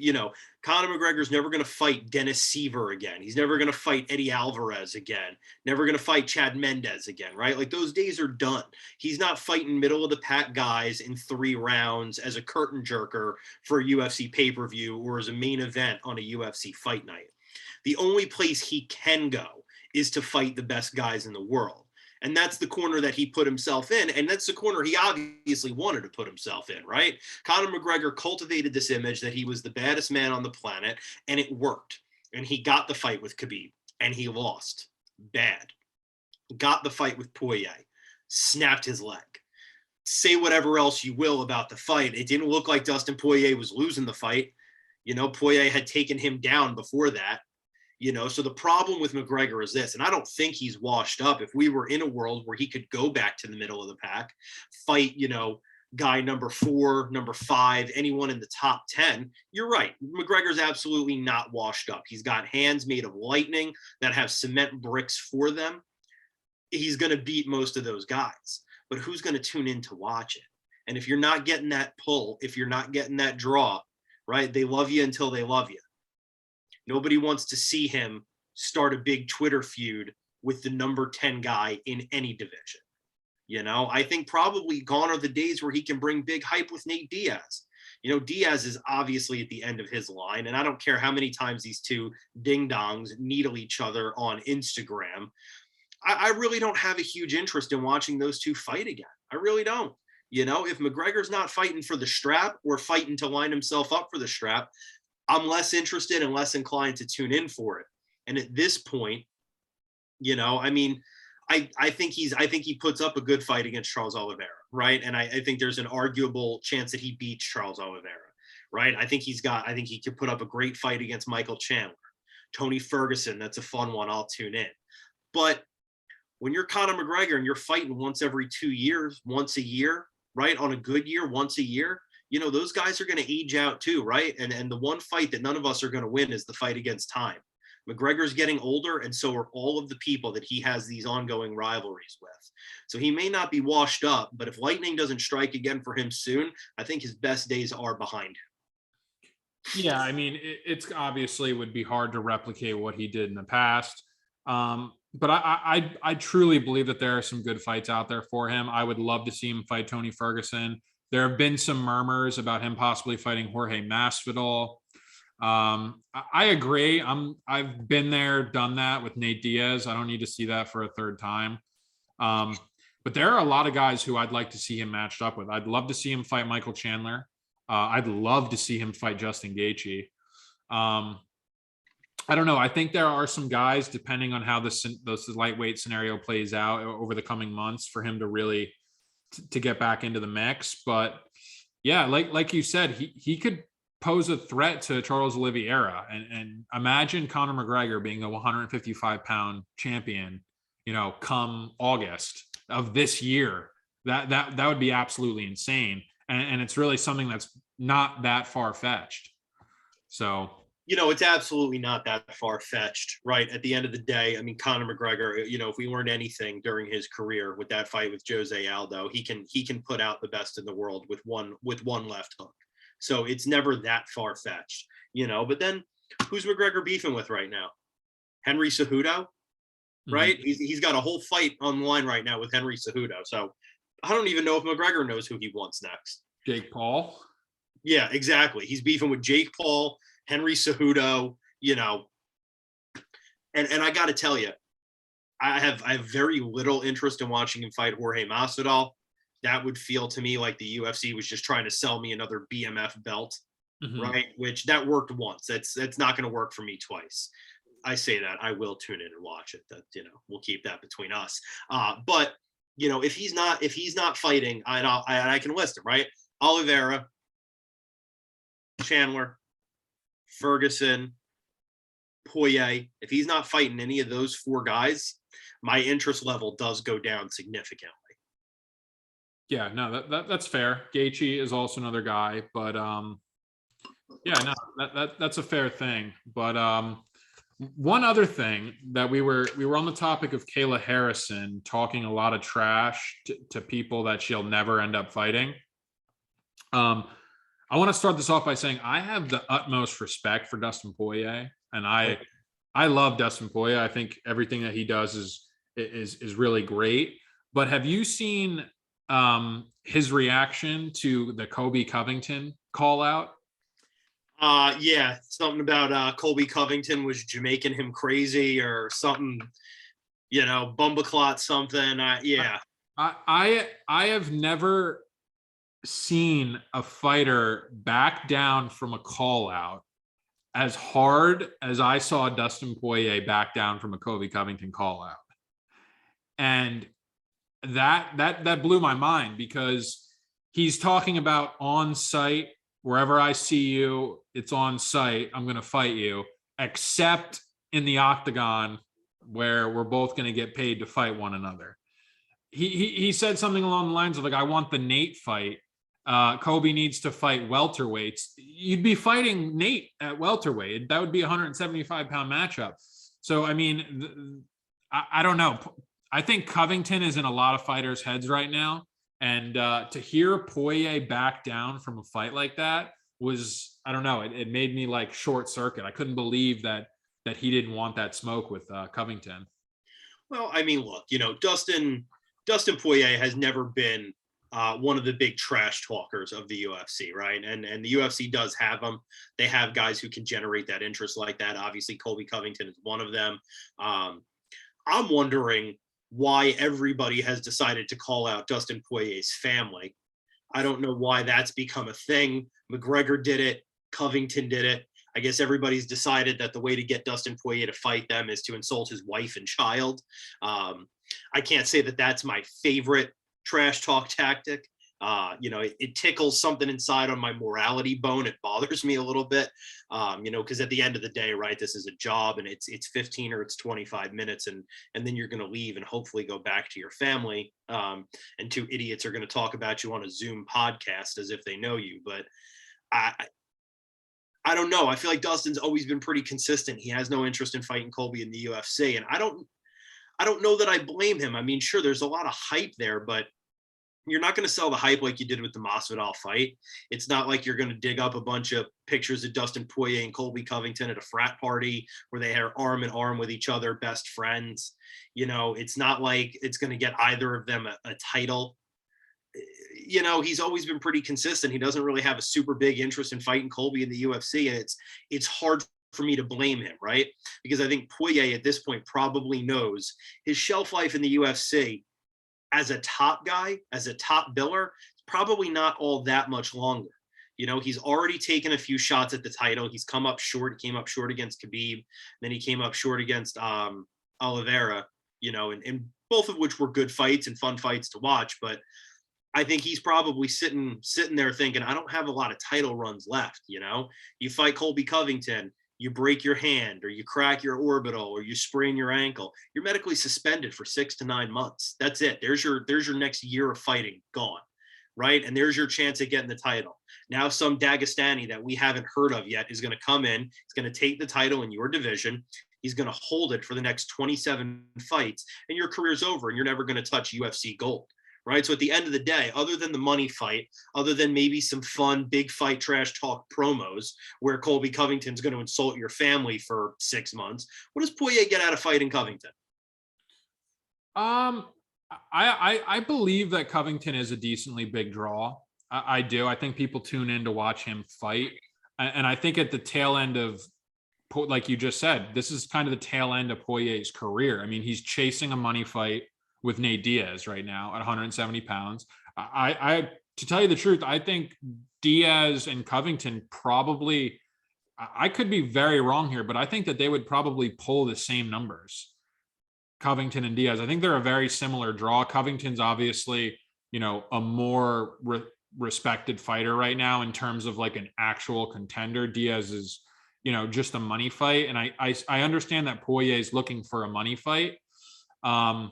Conor McGregor's never going to fight Dennis Seaver again. He's never going to fight Eddie Alvarez again. Never going to fight Chad Mendez again, right? Like, those days are done. He's not fighting middle of the pack guys in 3 rounds as a curtain jerker for a UFC pay-per-view or as a main event on a UFC fight night. The only place he can go is to fight the best guys in the world. And that's the corner that he put himself in. And that's the corner he obviously wanted to put himself in, right? Conor McGregor cultivated this image that he was the baddest man on the planet, and it worked. And he got the fight with Khabib, and he lost. Bad. Got the fight with Poirier. Snapped his leg. Say whatever else you will about the fight. It didn't look like Dustin Poirier was losing the fight. Poirier had taken him down before that. So the problem with McGregor is this, and I don't think he's washed up. If we were in a world where he could go back to the middle of the pack, fight, guy number 4, number 5, anyone in the top 10, you're right. McGregor's absolutely not washed up. He's got hands made of lightning that have cement bricks for them. He's going to beat most of those guys. But who's going to tune in to watch it? And if you're not getting that pull, if you're not getting that draw, right, they love you until they love you. Nobody wants to see him start a big Twitter feud with the number 10 guy in any division. I think probably gone are the days where he can bring big hype with Nate Diaz. Diaz is obviously at the end of his line, and I don't care how many times these two ding-dongs needle each other on Instagram. I really don't have a huge interest in watching those two fight again. I really don't. If McGregor's not fighting for the strap or fighting to line himself up for the strap, I'm less interested and less inclined to tune in for it. And at this point, I think he puts up a good fight against Charles Oliveira, right? And I think there's an arguable chance that he beats Charles Oliveira, right? I think he could put up a great fight against Michael Chandler. Tony Ferguson, that's a fun one. I'll tune in. But when you're Conor McGregor and you're fighting once every 2 years, once a year, right? On a good year, once a year, those guys are going to age out too, right? And the one fight that none of us are going to win is the fight against time. McGregor's getting older, and so are all of the people that he has these ongoing rivalries with. So he may not be washed up, but if lightning doesn't strike again for him soon, I think his best days are behind him. Yeah, I mean, it's obviously would be hard to replicate what he did in the past. But I truly believe that there are some good fights out there for him. I would love to see him fight Tony Ferguson. There have been some murmurs about him possibly fighting Jorge Masvidal. I agree. I've been there, done that with Nate Diaz. I don't need to see that for a third time. But there are a lot of guys who I'd like to see him matched up with. I'd love to see him fight Michael Chandler. I'd love to see him fight Justin Gaethje. I don't know. I think there are some guys, depending on how this lightweight scenario plays out over the coming months, for him to really to get back into the mix. But yeah, like you said, he could pose a threat to Charles Oliveira, and imagine Conor McGregor being the 155-pound champion, come August of this year. That would be absolutely insane. And it's really something that's not that far-fetched. So It's absolutely not that far-fetched, right? At the end of the day, I mean, Conor McGregor, if we learned anything during his career with that fight with Jose Aldo, he can put out the best in the world with one left hook. So it's never that far-fetched, But then who's McGregor beefing with right now? Henry Cejudo, right? Mhm. He's got a whole fight on the line right now with Henry Cejudo. So I don't even know if McGregor knows who he wants next. Jake Paul. Yeah, exactly. He's beefing with Jake Paul, Henry Cejudo, and I got to tell you, I have very little interest in watching him fight Jorge Masvidal. That would feel to me like the UFC was just trying to sell me another BMF belt, Mhm. right? Which that worked once. That's not going to work for me twice. I say that I will tune in and watch it. That we'll keep that between us. But if he's not fighting, I can list him, right. Oliveira, Chandler, Ferguson, Poirier. If he's not fighting any of those four guys, my interest level does go down significantly. Yeah, no, that's fair. Gaethje is also another guy, but yeah, no, that's a fair thing. But one other thing that we were on the topic of Kayla Harrison talking a lot of trash to people that she'll never end up fighting. I want to start this off by saying I have the utmost respect for Dustin Poirier, and I love Dustin Poirier. I think everything that he does is really great. But have you seen his reaction to the Kobe Covington call out? Yeah, something about Colby Covington was Jamaican him crazy or something, bumbleclot something. Yeah. I have never seen a fighter back down from a call out as hard as I saw Dustin Poirier back down from a Kobe Covington call out. And that blew my mind because he's talking about on site, wherever I see you, it's on site, I'm going to fight you, except in the octagon where we're both going to get paid to fight one another. He said something along the lines of like, I want the Nate fight. Kobe needs to fight welterweights. You'd be fighting Nate at welterweight. That would be a 175-pound matchup. So, I mean, I don't know. I think Covington is in a lot of fighters' heads right now. And to hear Poirier back down from a fight like that was, I don't know, it made me like short circuit. I couldn't believe that he didn't want that smoke with Covington. Well, I mean, look, Dustin Poirier has never been one of the big trash talkers of the UFC, right? And the UFC does have them. They have guys who can generate that interest like that. Obviously, Colby Covington is one of them. I'm wondering why everybody has decided to call out Dustin Poirier's family. I don't know why that's become a thing. McGregor did it. Covington did it. I guess everybody's decided that the way to get Dustin Poirier to fight them is to insult his wife and child. I can't say that that's my favorite trash talk tactic. It tickles something inside on my morality bone. It bothers me a little bit, because at the end of the day, right, this is a job and it's 15 or it's 25 minutes and then you're going to leave and hopefully go back to your family. And two idiots are going to talk about you on a Zoom podcast as if they know you. But I don't know. I feel like Dustin's always been pretty consistent. He has no interest in fighting Colby in the UFC. And I don't know that I blame him. I mean, sure, there's a lot of hype there, but you're not going to sell the hype like you did with the Masvidal fight. It's not like you're going to dig up a bunch of pictures of Dustin Poirier and Colby Covington at a frat party where they are arm in arm with each other, best friends. It's not like it's going to get either of them a title. He's always been pretty consistent. He doesn't really have a super big interest in fighting Colby in the UFC, and it's hard for me to blame him, right? Because I think Poirier at this point probably knows his shelf life in the UFC as a top guy, as a top biller, probably not all that much longer. He's already taken a few shots at the title. He's come up short. He came up short against Khabib. Then he came up short against Oliveira, and both of which were good fights and fun fights to watch. But I think he's probably sitting there thinking, I don't have a lot of title runs left. You fight Colby Covington, you break your hand or you crack your orbital or you sprain your ankle, you're medically suspended for 6 to 9 months. That's it. There's your next year of fighting gone. right? And there's your chance at getting the title. Now some Dagestani that we haven't heard of yet is going to come in. He's going to take the title in your division. He's going to hold it for the next 27 fights, and your career's over, and you're never going to touch UFC gold, right? So at the end of the day, other than the money fight, other than maybe some fun big fight trash talk promos where Colby Covington's going to insult your family for 6 months, what does Poirier get out of fighting Covington? I believe that Covington is a decently big draw. I do. I think people tune in to watch him fight, and I think at the tail end of, like you just said, this is kind of the tail end of Poirier's career. I mean, he's chasing a money fight with Nate Diaz right now at 170 pounds. I to tell you the truth, I think Diaz and Covington probably, I could be very wrong here, but I think that they would probably pull the same numbers. Covington and Diaz. I think they're a very similar draw. Covington's obviously, a more respected fighter right now in terms of like an actual contender. Diaz is, just a money fight. And I understand that Poirier is looking for a money fight. There are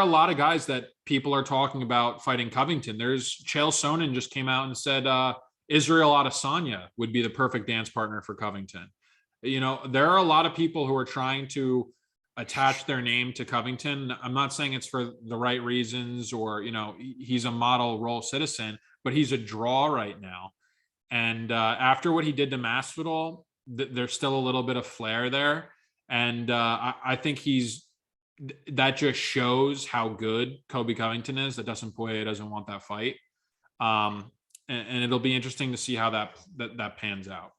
a lot of guys that people are talking about fighting Covington. There's Chael Sonnen just came out and said Israel Adesanya would be the perfect dance partner for Covington. There are a lot of people who are trying to attach their name to Covington. I'm not saying it's for the right reasons or, he's a model role citizen, but he's a draw right now. And after what he did to Masvidal, there's still a little bit of flair there. And I think that just shows how good Colby Covington is, that Dustin Poirier doesn't want that fight. And it'll be interesting to see how that pans out.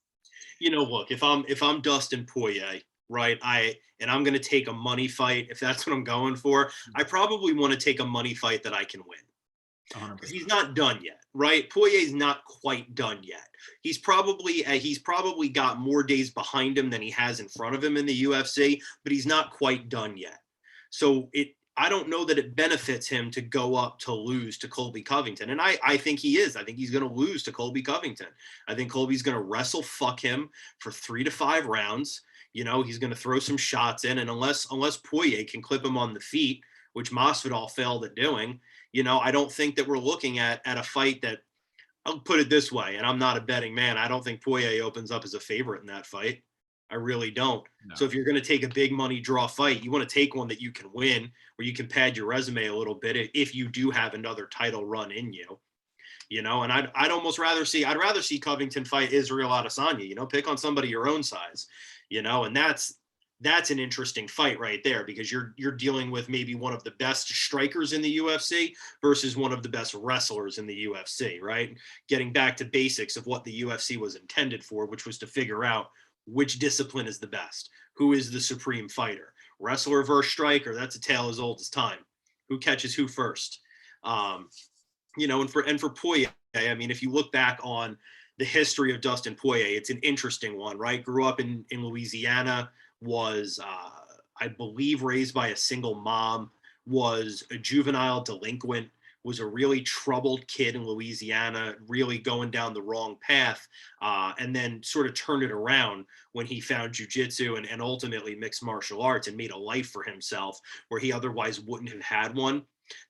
Look, if I'm Dustin Poirier, right, I'm going to take a money fight, if that's what I'm going for, I probably want to take a money fight that I can win. 100%. He's not done yet, right? Poirier's not quite done yet. He's probably got more days behind him than he has in front of him in the UFC, but he's not quite done yet. So I don't know that it benefits him to go up to lose to Colby Covington. And I think he is. I think he's going to lose to Colby Covington. I think Colby's going to wrestle fuck him for 3 to 5 rounds. He's going to throw some shots in. And unless Poirier can clip him on the feet, which Masvidal failed at doing, I don't think that we're looking at a fight that, I'll put it this way, and I'm not a betting man, I don't think Poirier opens up as a favorite in that fight. I really don't. No. So if you're going to take a big money draw fight, you want to take one that you can win, where you can pad your resume a little bit if you do have another title run in you. And I'd rather see Covington fight Israel Adesanya. Pick on somebody your own size. And that's an interesting fight right there, because you're dealing with maybe one of the best strikers in the UFC versus one of the best wrestlers in the UFC, right? Getting back to basics of what the UFC was intended for, which was to figure out which discipline is the best, who is the supreme fighter, wrestler versus striker. That's a tale as old as time. Who catches who first? And for Poirier, I mean, if you look back on the history of Dustin Poirier, it's an interesting one, right? Grew up in Louisiana, was, I believe, raised by a single mom, was a juvenile delinquent, was a really troubled kid in Louisiana, really going down the wrong path, and then sort of turned it around when he found jiu-jitsu and ultimately mixed martial arts and made a life for himself where he otherwise wouldn't have had one.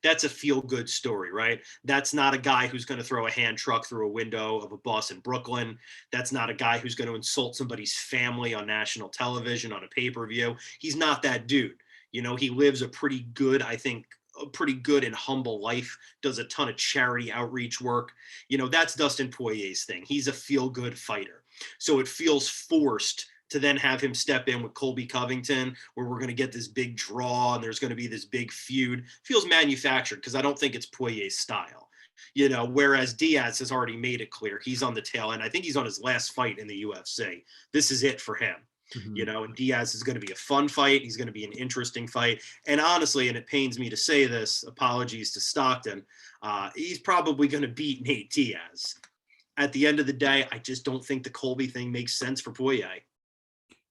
That's a feel-good story, right? That's not a guy who's going to throw a hand truck through a window of a bus in Brooklyn. That's not a guy who's going to insult somebody's family on national television on a pay-per-view. He's not that dude. He lives a pretty good and humble life, does a ton of charity outreach work. That's Dustin Poirier's thing. He's a feel-good fighter. So it feels forced to then have him step in with Colby Covington, where we're going to get this big draw and there's going to be this big feud. Feels manufactured, because I don't think it's Poirier's style. Whereas Diaz has already made it clear he's on the tail end. I think he's on his last fight in the UFC. This is it for him. Mm-hmm. And Diaz is going to be a fun fight. He's going to be an interesting fight. And honestly, and it pains me to say this, apologies to Stockton, he's probably going to beat Nate Diaz. At the end of the day, I just don't think the Colby thing makes sense for Poirier.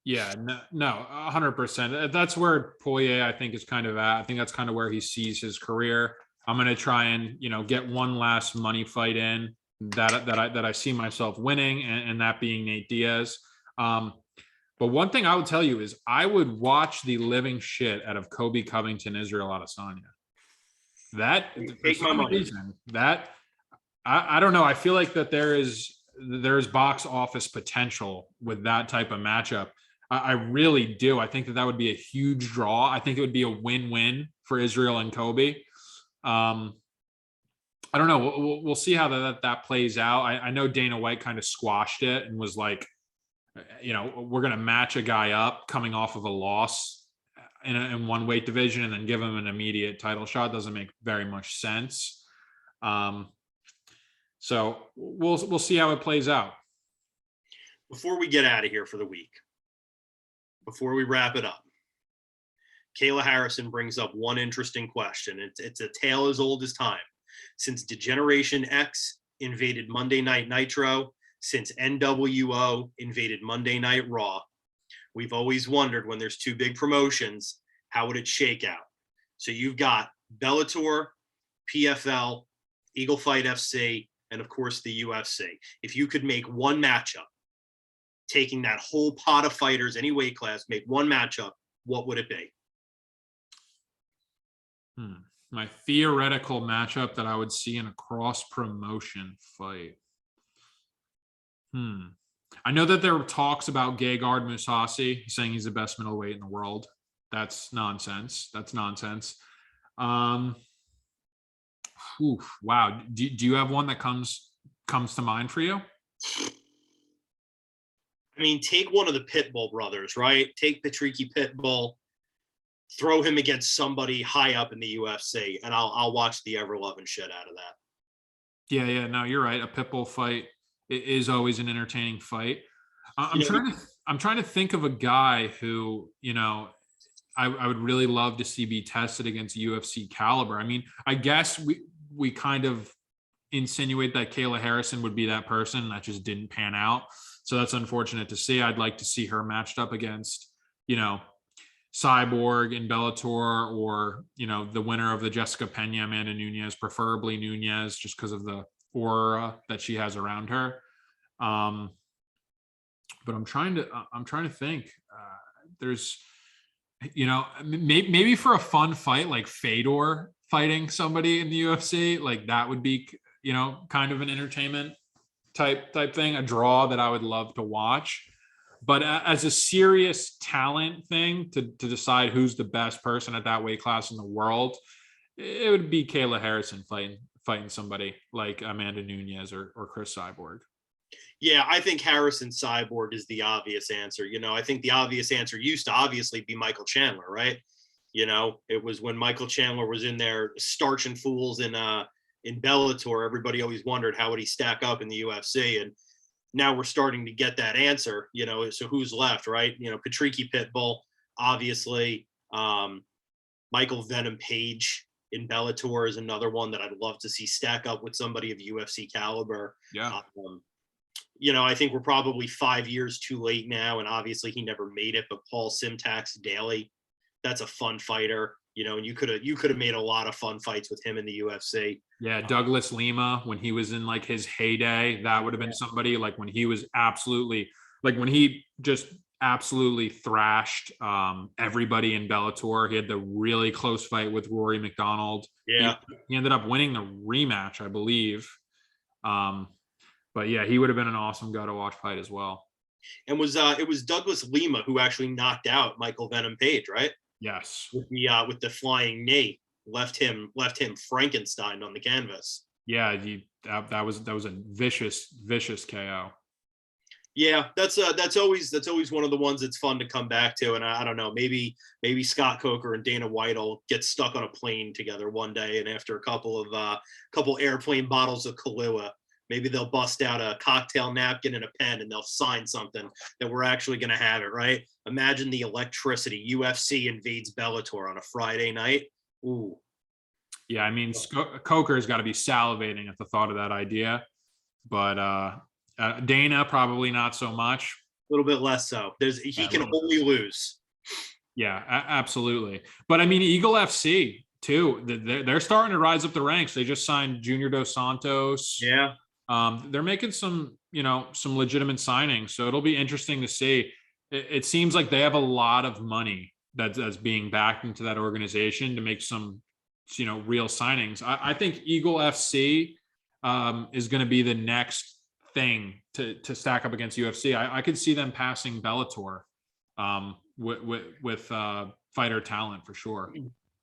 Yeah, no, 100%. That's where Poirier, I think, is kind of at. I think that's kind of where he sees his career. I'm going to try and, get one last money fight in that I see myself winning, and that being Nate Diaz. But one thing I would tell you is I would watch the living shit out of Colby Covington, Israel Adesanya. That for Take my some money. reason that I don't know. I feel like that there's box office potential with that type of matchup. I really do. I think that would be a huge draw. I think it would be a win-win for Israel and Kobe. I don't know. We'll see how that plays out. I know Dana White kind of squashed it and was like, we're going to match a guy up coming off of a loss in one weight division and then give him an immediate title shot. Doesn't make very much sense. So we'll see how it plays out. Before we get out of here for the week, before we wrap it up, Kayla Harrison brings up one interesting question. It's a tale as old as time. Since Degeneration X invaded Monday Night Nitro, since NWO invaded Monday Night Raw, we've always wondered when there's two big promotions, how would it shake out? So you've got Bellator, PFL, Eagle Fight FC, and of course the UFC. If you could make one matchup, taking that whole pot of fighters, any weight class, make one matchup, what would it be? My theoretical matchup that I would see in a cross-promotion fight. I know that there were talks about Gegard Mousasi saying he's the best middleweight in the world. That's nonsense. Wow. Do you have one that comes to mind for you? I mean, take one of the Pitbull brothers, right? Take Patricky Pitbull, throw him against somebody high up in the UFC, and I'll watch the ever-loving shit out of that. Yeah. No, you're right. A Pitbull fight is always an entertaining fight. I'm trying to think of a guy who, I would really love to see be tested against UFC caliber. I mean, I guess we kind of insinuate that Kayla Harrison would be that person. That just didn't pan out. So that's unfortunate to see. I'd like to see her matched up against, Cyborg in Bellator, or, the winner of the Jessica Pena, Amanda Nunes, preferably Nunes, just because of the aura that she has around her. But I'm trying to think. There's, maybe for a fun fight, like Fedor fighting somebody in the UFC, like that would be, kind of an entertainment type thing, a draw that I would love to watch. But as a serious talent thing to decide who's the best person at that weight class in the world, it would be Kayla Harrison fighting somebody like Amanda Nunes or Chris Cyborg. Yeah, I think Harrison Cyborg is the obvious answer. I think the obvious answer used to obviously be Michael Chandler, right? It was when Michael Chandler was in there starching fools in Bellator. Everybody always wondered how would he stack up in the UFC, and now we're starting to get that answer. So who's left, right? Patricky Pitbull, obviously. Michael Venom Page in Bellator is another one that I'd love to see stack up with somebody of UFC caliber. Yeah. I think we're probably 5 years too late now, and obviously he never made it. But Paul Simtax Daly, that's a fun fighter. And you could have made a lot of fun fights with him in the UFC. Yeah, Douglas Lima, when he was in like his heyday, that would have been somebody like when he was absolutely thrashed everybody in Bellator. He had the really close fight with Rory McDonald. Yeah, he ended up winning the rematch, I believe. But yeah, he would have been an awesome guy to watch fight as well. And it was Douglas Lima who actually knocked out Michael Venom Page, right? Yes. With the flying knee, left him Frankenstein on the canvas. Yeah, that was a vicious KO. Yeah, that's always one of the ones that's fun to come back to. And I don't know, maybe Scott Coker and Dana White will get stuck on a plane together one day, and after a couple airplane bottles of Kahlua, maybe they'll bust out a cocktail napkin and a pen and they'll sign something that we're actually going to have it, right? Imagine the electricity. UFC invades Bellator on a Friday night. Ooh. Yeah, I mean, Coker's got to be salivating at the thought of that idea. But Dana, probably not so much. A little bit less so. He can only lose. Yeah, absolutely. But I mean, Eagle FC too. They're starting to rise up the ranks. They just signed Junior Dos Santos. Yeah. They're making some legitimate signings. So it'll be interesting to see. It seems like they have a lot of money that's being backed into that organization to make some real signings. I think Eagle FC is going to be the next thing to stack up against UFC. I could see them passing Bellator with fighter talent for sure.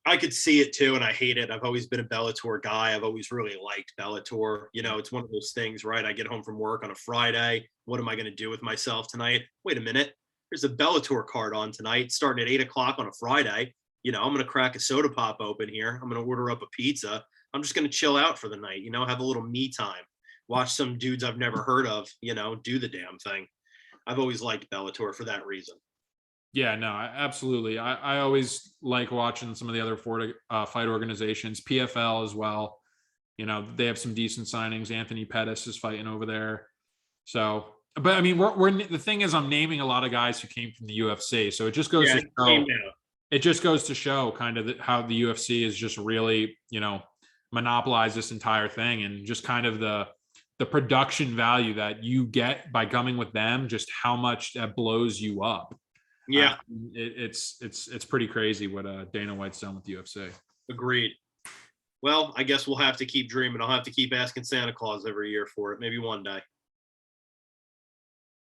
I could see it too, and I hate it. I've always been a Bellator guy. I've always really liked Bellator. It's one of those things, right? I get home from work on a Friday. What am I going to do with myself tonight? Wait a minute. There's a Bellator card on tonight, starting at 8 o'clock on a Friday. I'm going to crack a soda pop open here. I'm going to order up a pizza. I'm just going to chill out for the night, have a little me time, watch some dudes I've never heard of, do the damn thing. I've always liked Bellator for that reason. Yeah, no, absolutely. I always like watching some of the other fight organizations, PFL as well. They have some decent signings. Anthony Pettis is fighting over there. So, but I mean, we're the thing is, I'm naming a lot of guys who came from the UFC. So it just goes to show. It just goes to show kind of how the UFC is just really, monopolized this entire thing, and just kind of the production value that you get by coming with them, just how much that blows you up. Yeah, it's pretty crazy what Dana White's done with the UFC. Agreed. Well, I guess we'll have to keep dreaming. I'll have to keep asking Santa Claus every year for it. Maybe one day.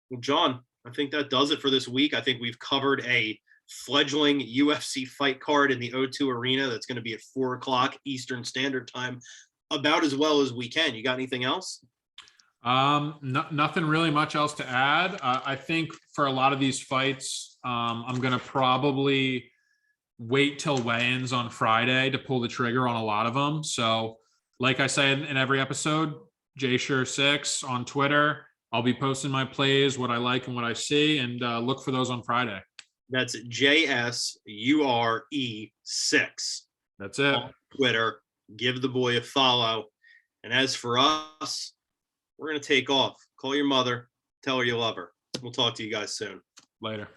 Well, John, I think that does it for this week. I think we've covered a fledgling UFC fight card in the O2 Arena that's going to be at 4 o'clock Eastern Standard Time, about as well as we can. You got anything else? Nothing really much else to add. I think for a lot of these fights, I'm going to probably wait till weigh-ins on Friday to pull the trigger on a lot of them. So like I say in every episode, JSure6 on Twitter, I'll be posting my plays, what I like and what I see, and look for those on Friday. That's JSURE6. That's it. On Twitter. Give the boy a follow. And as for us, we're going to take off. Call your mother. Tell her you love her. We'll talk to you guys soon. Later.